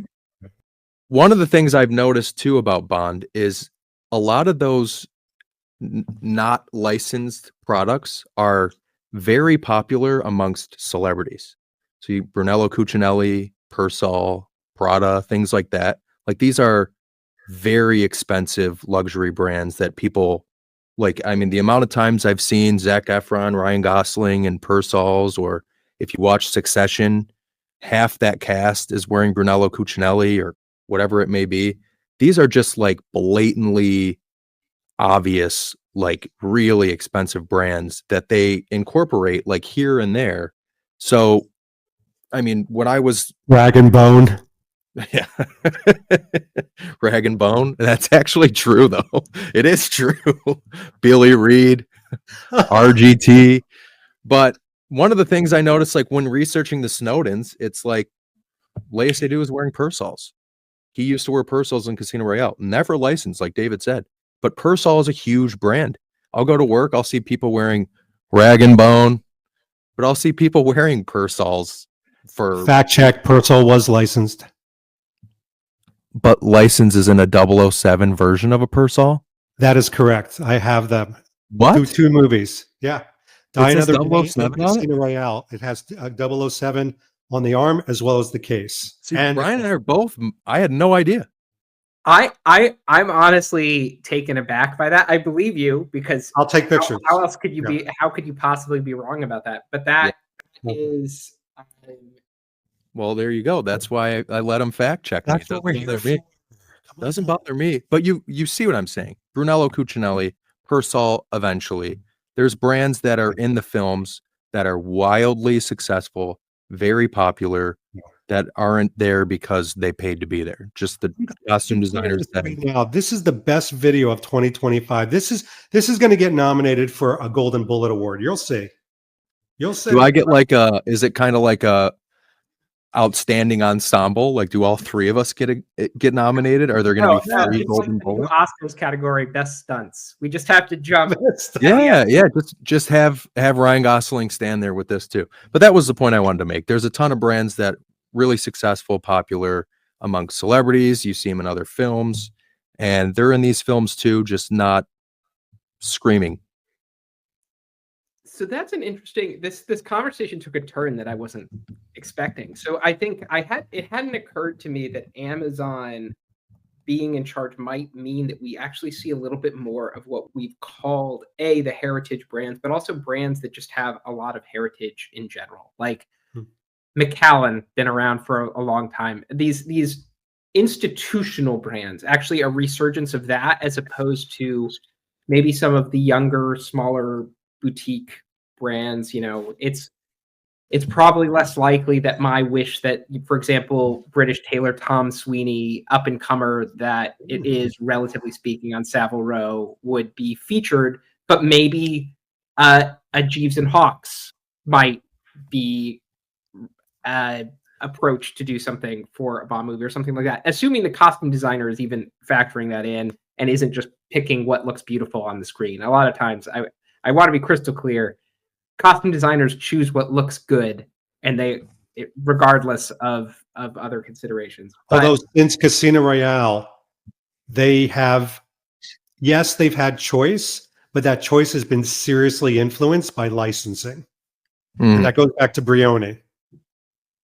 one of the things I've noticed too about Bond is a lot of those not licensed products are very popular amongst celebrities. So Brunello Cucinelli, Persol, Prada, things like that. Like, these are very expensive luxury brands that people like. I mean, the amount of times I've seen Zac Efron, Ryan Gosling, and Persols, or if you watch Succession, half that cast is wearing Brunello Cucinelli or whatever it may be. These are just like blatantly obvious, like really expensive brands that they incorporate like here and there. So, I mean, when I was Rag and Bone. Yeah. Rag and Bone. That's actually true, though. It is true. Billy Reed, RGT. But one of the things I noticed, like when researching the Snowdens, it's like Leia Seydoux is wearing Persals. He used to wear Persals in Casino Royale, never licensed, like David said. But Persol is a huge brand. I'll go to work, I'll see people wearing Rag and Bone, but I'll see people wearing Persals for Fact check, Persol was licensed. but licenses in a 007 version of a Persol. That is correct. I have them. What? Two movies. Yeah. Die It says Another Day 007 and on it? Casino Royale. It has 007 on the arm as well as the case. See, and Brian and I are both. I had no idea. I'm honestly taken aback by that. I believe you because I'll take pictures. how else could you Yeah. be? How could you possibly be wrong about that? But that is. Well, there you go. That's why I let him fact check me. That's what we're here for. Doesn't bother me. But you see what I'm saying? Brunello Cucinelli, Persol. Eventually, there's brands that are in the films that are wildly successful, very popular, that aren't there because they paid to be there. Just the costume designers. Now, this is the best video of 2025. This is going to get nominated for a Golden Bullet Award. You'll see. You'll see. Do I get like a? Is it kind of like a outstanding ensemble? Like, do all three of us get nominated? Are there going to be three it's Golden like the new Bullets? Oscars category, best stunts. We just have to jump. Yeah. Just have Ryan Gosling stand there with this too. But that was the point I wanted to make. There's a ton of brands that really successful, popular among celebrities. You see them in other films, and they're in these films too, just not screaming. So that's an interesting. This conversation took a turn that I wasn't expecting. So I think it hadn't occurred to me that Amazon being in charge might mean that we actually see a little bit more of what we've called the heritage brands, but also brands that just have a lot of heritage in general, like Macallan, been around for a long time. These institutional brands, actually a resurgence of that, as opposed to maybe some of the younger, smaller boutique brands. It's probably less likely that my wish that, for example, British tailor Tom Sweeney, up and comer that it is, relatively speaking, on Savile Row would be featured, but maybe a Jeeves and Hawks might be approach to do something for a Bond movie or something like that, assuming the costume designer is even factoring that in and isn't just picking what looks beautiful on the screen. A lot of times, I want to be crystal clear, costume designers choose what looks good, and regardless of other considerations. Although since Casino Royale, they've had choice, but that choice has been seriously influenced by licensing. And that goes back to Brioni.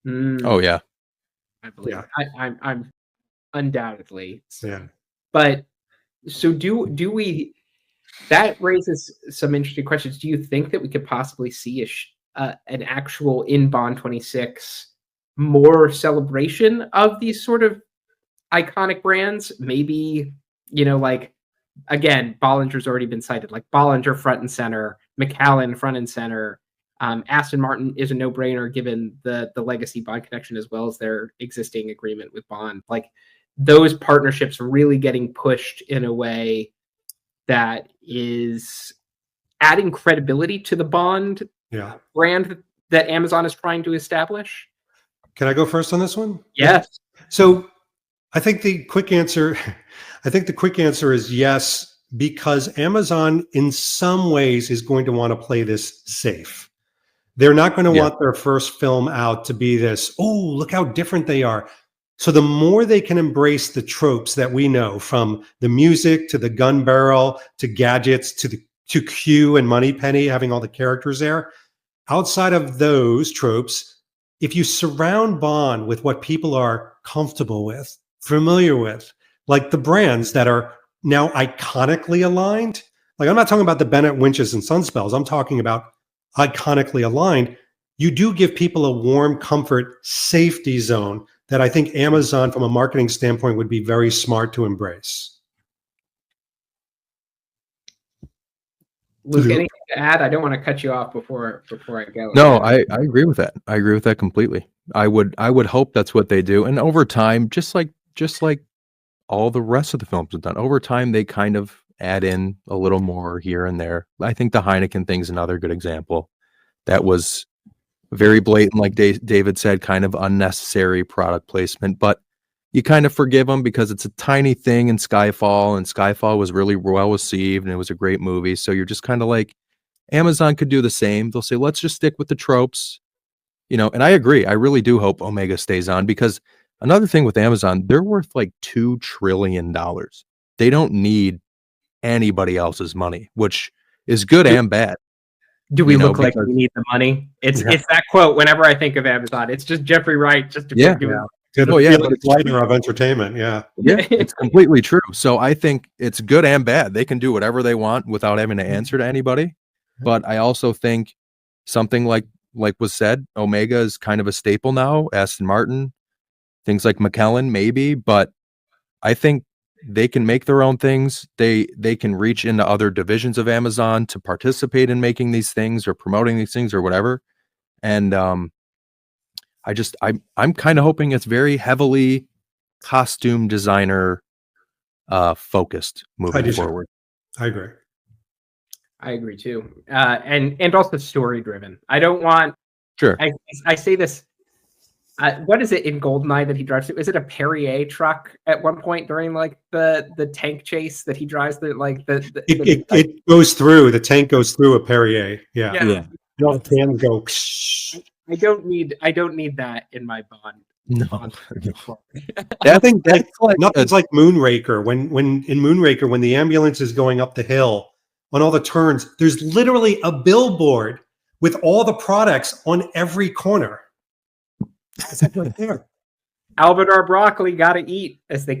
Oh yeah, I believe. Yeah. I'm undoubtedly. Yeah. But so do we? That raises some interesting questions. Do you think that we could possibly see an actual in Bond 26 more celebration of these sort of iconic brands? Maybe, like, again, Bollinger's already been cited, like Bollinger front and center, Macallan front and center. Aston Martin is a no-brainer given the legacy Bond connection as well as their existing agreement with Bond. Like, those partnerships really getting pushed in a way that is adding credibility to the Bond brand that Amazon is trying to establish. Can I go first on this one? Yes. So I think the quick answer is yes, because Amazon in some ways is going to want to play this safe. They're not going to want their first film out to be this, oh, look how different they are. So the more they can embrace the tropes that we know, from the music to the gun barrel to gadgets to Q and Moneypenny having all the characters there, outside of those tropes, if you surround Bond with what people are comfortable with, familiar with, like the brands that are now iconically aligned, like I'm not talking about the Bennett Winches and Sunspells, I'm talking about iconically aligned, you do give people a warm comfort safety zone that I think Amazon from a marketing standpoint would be very smart to embrace. Luke, anything to add? I don't want to cut you off before I go. No, I agree with that. I agree with that completely. I would hope that's what they do. And over time, just like all the rest of the films have done, over time they kind of add in a little more here and there. I think the Heineken thing's another good example. That was very blatant, like David said, kind of unnecessary product placement, but you kind of forgive them because it's a tiny thing in Skyfall, and Skyfall was really well received and it was a great movie. So you're just kind of like, Amazon could do the same. They'll say, let's just stick with the tropes, and I agree. I really do hope Omega stays on, because another thing with Amazon, they're worth like $2 trillion. They don't need anybody else's money, which is good and bad. Do we look like we need the money? It's that quote whenever I think of Amazon. It's just Jeffrey Wright just to To the lighter of entertainment. Yeah, it's completely true. So I think it's good and bad. They can do whatever they want without having to answer to anybody. But I also think something like was said, Omega is kind of a staple now. Aston Martin, things like McKellen, maybe, but I think they can make their own things. They can reach into other divisions of Amazon to participate in making these things or promoting these things or whatever. And I'm kind of hoping it's very heavily costume designer focused moving forward. I agree. I agree too. And also story driven. I don't want. Sure. I say this. What is it in Goldeneye that he drives? Is it a Perrier truck at one point during like the tank chase that he drives? It goes through, the tank goes through a Perrier. Yeah. All the cans go. I don't need that in my Bond. No. Nothing's like Moonraker. When in Moonraker, when the ambulance is going up the hill on all the turns, there's literally a billboard with all the products on every corner. It's right there. Albert R. Broccoli got to eat, as the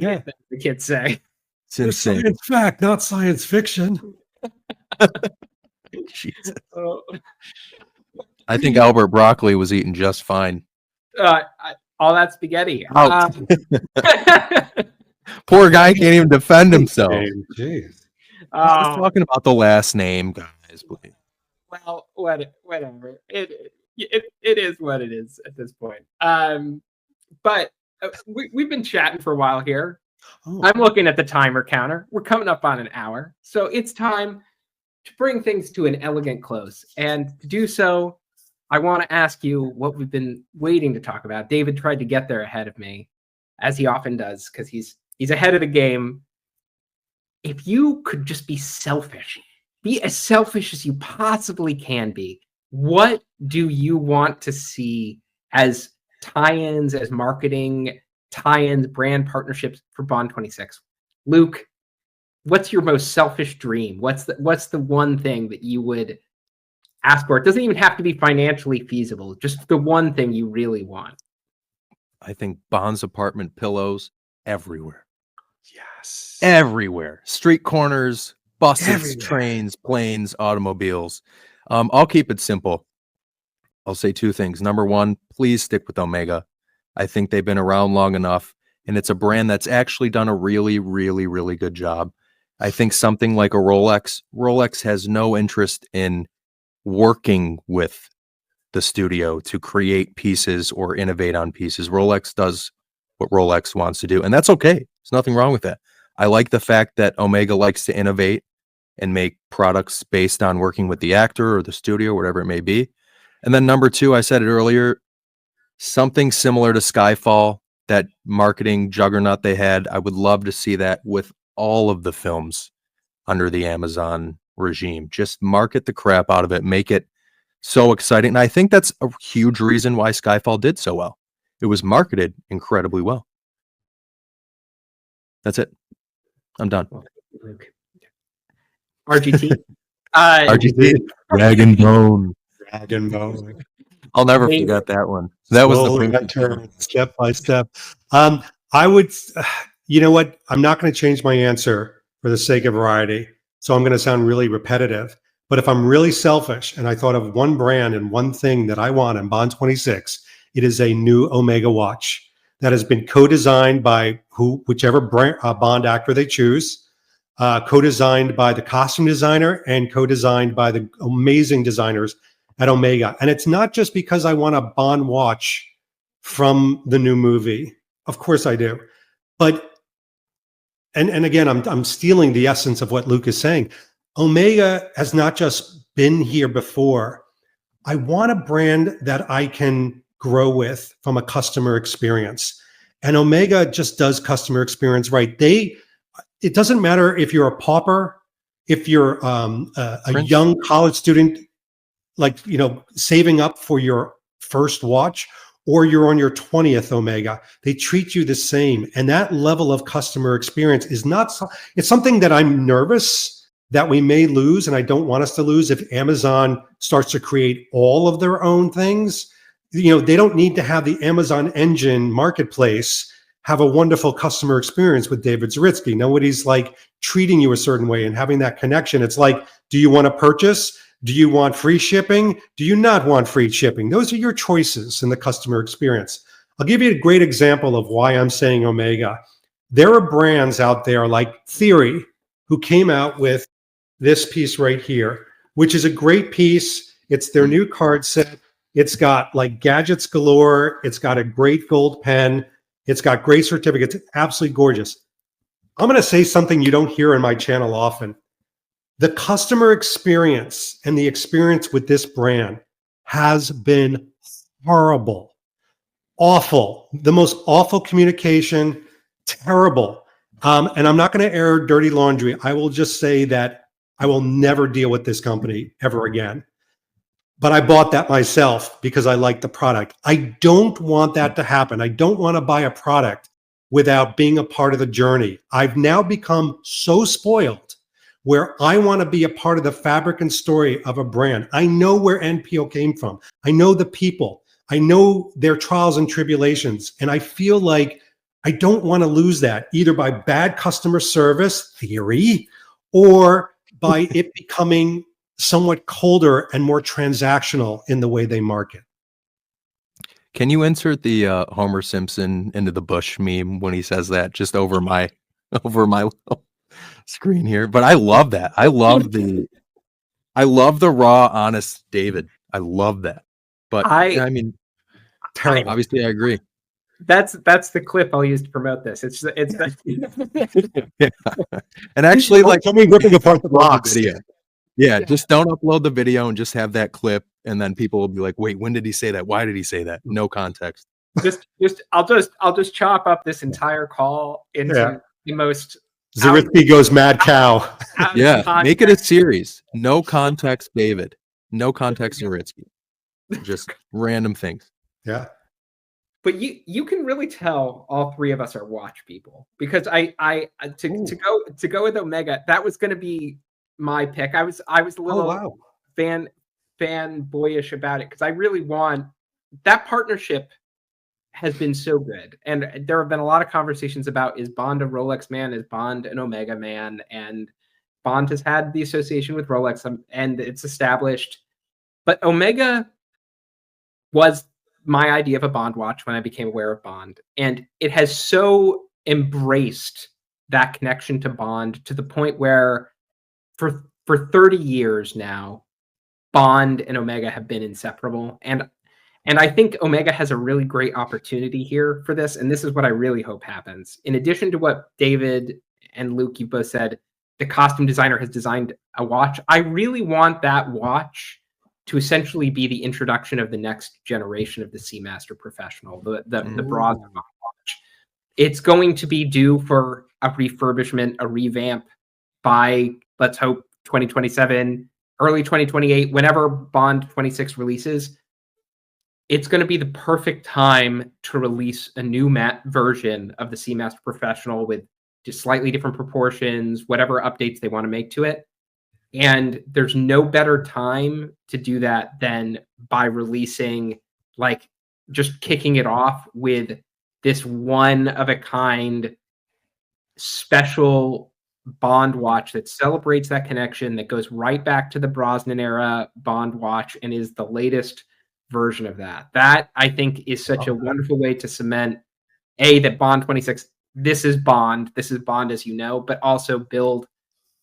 kids say. It's insane. Science fact, not science fiction. Jesus. I think Albert Broccoli was eating just fine. All that spaghetti. Poor guy can't even defend himself. Jeez. Just talking about the last name, guys, please. Well, whatever. It is what it is at this point. But we've been chatting for a while here. Oh. I'm looking at the timer counter. We're coming up on an hour. So it's time to bring things to an elegant close. And to do so, I want to ask you what we've been waiting to talk about. David tried to get there ahead of me, as he often does, because he's ahead of the game. If you could just be selfish, be as selfish as you possibly can be, what do you want to see as tie-ins, as marketing tie-ins, brand partnerships for Bond 26? Luke, what's your most selfish dream? What's the one thing that you would ask for? It doesn't even have to be financially feasible. Just the one thing you really want. I think Bond's apartment pillows everywhere. Yes. Everywhere. Street corners, buses, trains, planes, automobiles. I'll keep it simple. I'll say two things. Number one, please stick with Omega. I think they've been around long enough, and it's a brand that's actually done a really, really, really good job. I think something like a Rolex has no interest in working with the studio to create pieces or innovate on pieces. Rolex does what Rolex wants to do, and that's okay. There's nothing wrong with that. I like the fact that Omega likes to innovate and make products based on working with the actor or the studio, whatever it may be. And then number two, I said it earlier, something similar to Skyfall, that marketing juggernaut they had. I would love to see that with all of the films under the Amazon regime. Just market the crap out of it, make it so exciting. And I think that's a huge reason why Skyfall did so well. It was marketed incredibly well. That's it. I'm done. RGT. RGT. Dragon Bone. Dragon Bone. I'll never forget that one. That was the step by step. I would, you know what? I'm not going to change my answer for the sake of variety. So I'm going to sound really repetitive. But if I'm really selfish and I thought of one brand and one thing that I want in Bond 26, it is a new Omega watch that has been co-designed by whichever Bond actor they choose, co-designed by the costume designer and co-designed by the amazing designers at Omega. And it's not just because I want a Bond watch from the new movie. Of course I do. But, and again, I'm stealing the essence of what Luke is saying. Omega has not just been here before, I want a brand that I can grow with from a customer experience. And Omega just does customer experience right. It doesn't matter if you're a pauper, if you're a Prince. young college student, like, saving up for your first watch, or you're on your 20th Omega, they treat you the same. And that level of customer experience is it's something that I'm nervous that we may lose. And I don't want us to lose if Amazon starts to create all of their own things. They don't need to have the Amazon engine marketplace have a wonderful customer experience with David Zaritsky. Nobody's like treating you a certain way and having that connection. It's like, do you want to purchase? Do you want free shipping? Do you not want free shipping? Those are your choices in the customer experience. I'll give you a great example of why I'm saying Omega. There are brands out there like Theory who came out with this piece right here, which is a great piece. It's their new card set. It's got like gadgets galore. It's got a great gold pen. It's got great certificates. It's absolutely gorgeous. I'm going to say something you don't hear in my channel often. The customer experience and the experience with this brand has been horrible, awful, the most awful communication, terrible. And I'm not going to air dirty laundry. I will just say that I will never deal with this company ever again. But I bought that myself because I like the product. I don't want that to happen. I don't want to buy a product without being a part of the journey. I've now become so spoiled where I want to be a part of the fabric and story of a brand. I know where NPO came from. I know the people. I know their trials and tribulations. And I feel like I don't want to lose that either by bad customer service, Theory, or by it becoming somewhat colder and more transactional in the way they market. Can you insert the Homer Simpson into the bush meme when he says that just over my little screen here? But I love that. I love the raw, honest David. I love that. But I mean, obviously I agree. That's the clip I'll use to promote this. It's Yeah. And actually, like, somebody ripping apart the box. Video. Yeah, just don't upload the video and just have that clip, and then people will be like, "Wait, when did he say that? Why did he say that?" No context. I'll just chop up this entire call into the most. Zaritsky goes mad cow. Yeah, make it a series. No context, David. No context, Zaritsky. Just random things. Yeah. But you can really tell all three of us are watch people, because to go with Omega, that was going to be my pick. I was a little fanboyish about it because I really want that partnership. Has been so good, and there have been a lot of conversations about, is Bond a Rolex man, is Bond an Omega man, and Bond has had the association with Rolex, and it's established. But Omega was my idea of a Bond watch when I became aware of Bond, and it has so embraced that connection to Bond to the point where for 30 years now, Bond and Omega have been inseparable. And I think Omega has a really great opportunity here for this. And this is what I really hope happens. In addition to what David and Luke, you both said, the costume designer has designed a watch. I really want that watch to essentially be the introduction of the next generation of the Seamaster Professional, the Brosnan watch. It's going to be due for a refurbishment, a revamp by, let's hope, 2027, early 2028, whenever Bond 26 releases. It's going to be the perfect time to release a new matte version of the Seamaster Professional with just slightly different proportions, whatever updates they want to make to it. And there's no better time to do that than by releasing, like, just kicking it off with this one-of-a-kind special Bond watch that celebrates that connection, that goes right back to the Brosnan era Bond watch and is the latest version of that. That, I think, is such a wonderful way to cement that Bond 26, this is Bond as you know, but also build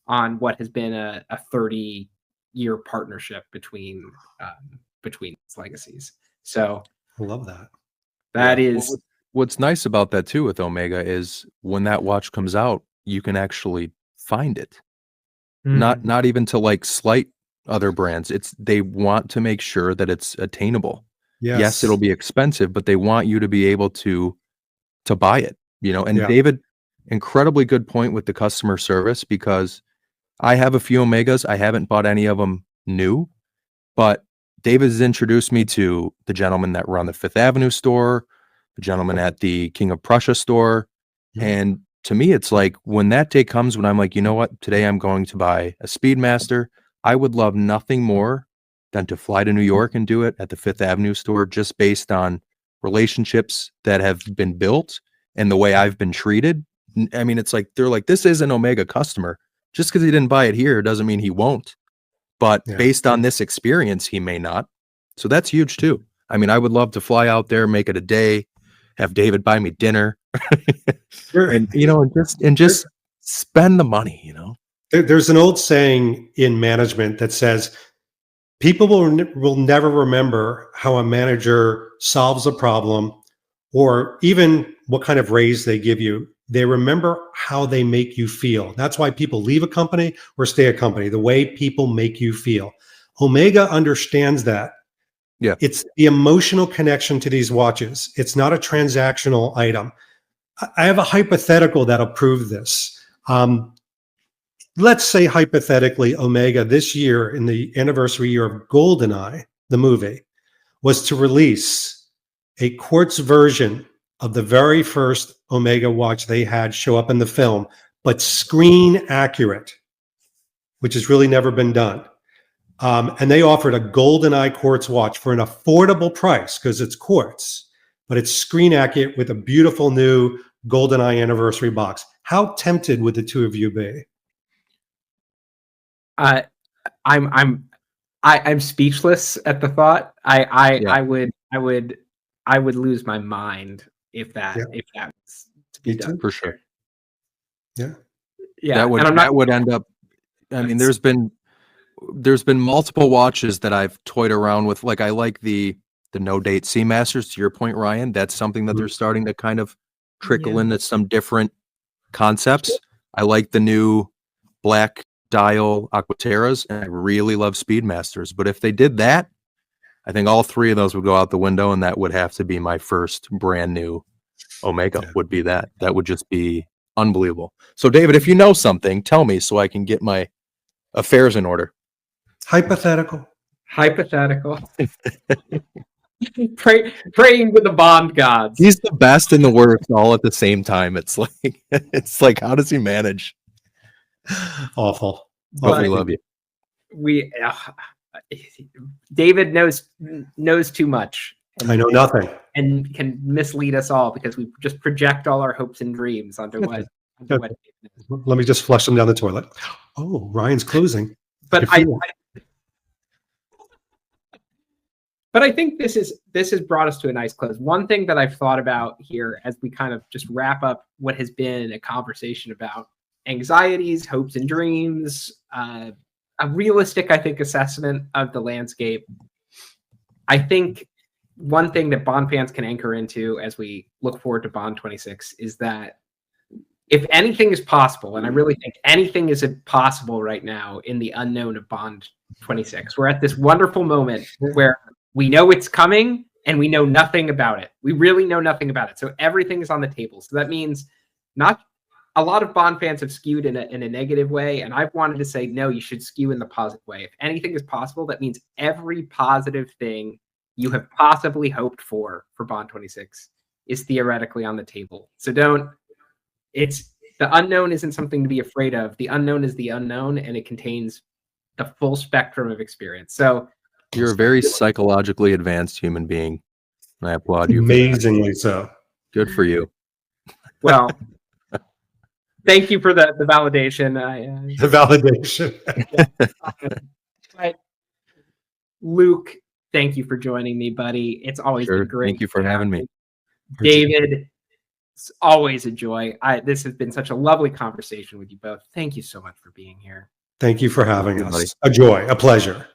on what has been a 30-year partnership between its legacies. So I love that. That is what's nice about that too with Omega is when that watch comes out, you can actually find it. Not even to like slight other brands. They want to make sure that it's attainable. Yes, Yes. it'll be expensive, but they want you to be able to buy it, And Yeah. David, incredibly good point with the customer service, because I have a few Omegas. I haven't bought any of them new, but David has introduced me to the gentleman that run the Fifth Avenue store, the gentleman at the King of Prussia store. Yeah. And to me, it's like when that day comes when I'm like, you know what, today I'm going to buy a Speedmaster. I would love nothing more than to fly to New York and do it at the Fifth Avenue store, just based on relationships that have been built and the way I've been treated. I mean, it's like, they're like, this is an Omega customer. Just because he didn't buy it here doesn't mean he won't. But Yeah. based on this experience, he may not. So that's huge too. I mean, I would love to fly out there, make it a day, have David buy me dinner, Sure. and just spend the money. There's an old saying in management that says people will never remember how a manager solves a problem or even what kind of raise they give you. They remember how they make you feel. That's why people leave a company or stay a company, the way people make you feel. Omega understands that. Yeah. It's the emotional connection to these watches. It's not a transactional item. I have a hypothetical that'll prove this. Let's say hypothetically, Omega this year, in the anniversary year of GoldenEye, the movie, was to release a quartz version of the very first Omega watch they had show up in the film, but screen accurate, which has really never been done. And they offered a GoldenEye quartz watch for an affordable price because it's quartz, but it's screen accurate with a beautiful new GoldenEye anniversary box. How tempted would the two of you be? I'm speechless at the thought. Yeah. I would lose my mind if that was to be Me done. too. For sure. Yeah. Yeah, That would end up. I mean, there's been multiple watches that I've toyed around with. Like, I like the no date Seamasters. To your point, Ryan, that's something that they're starting to kind of trickle into some different concepts. I like the new black dial Aquaterras, and I really love Speedmasters. But if they did that, I think all three of those would go out the window, and that would have to be my first brand new Omega. Would be that. That would just be unbelievable. So, David, if you know something, tell me so I can get my affairs in order. Hypothetical. Praying to the Bond gods. He's the best and the worst all at the same time. It's like how does he manage? Awful. But we love you. David knows too much. I know nothing. And can mislead us all because we just project all our hopes and dreams onto what. Let me just flush them down the toilet. Oh, Ryan's closing. But I think this has brought us to a nice close. One thing that I've thought about here as we kind of just wrap up what has been a conversation about anxieties, hopes and dreams, a realistic, I think, assessment of the landscape. I think one thing that Bond fans can anchor into as we look forward to Bond 26 is that if anything is possible, and I really think anything is possible right now in the unknown of Bond 26, we're at this wonderful moment where we know it's coming and we know nothing about it. We really know nothing about it. So everything is on the table. So that means not a lot of Bond fans have skewed in a negative way. And I've wanted to say, no, you should skew in the positive way. If anything is possible, that means every positive thing you have possibly hoped for Bond 26 is theoretically on the table. So the unknown isn't something to be afraid of. The unknown is the unknown, and it contains the full spectrum of experience. So you're a very psychologically advanced human being. I applaud you. Amazingly so. Good for you. Well, thank you for the validation. The validation. But Luke, thank you for joining me, buddy. It's always been great. Thank you for having me. David, it's always a joy. This has been such a lovely conversation with you both. Thank you so much for being here. Thank you for having us. A joy, a pleasure.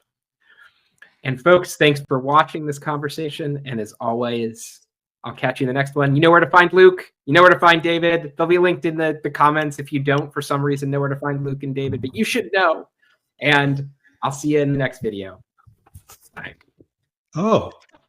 And folks, thanks for watching this conversation. And as always, I'll catch you in the next one. You know where to find Luke. You know where to find David. They'll be linked in the comments if you don't, for some reason, know where to find Luke and David. But you should know. And I'll see you in the next video. Bye. Oh.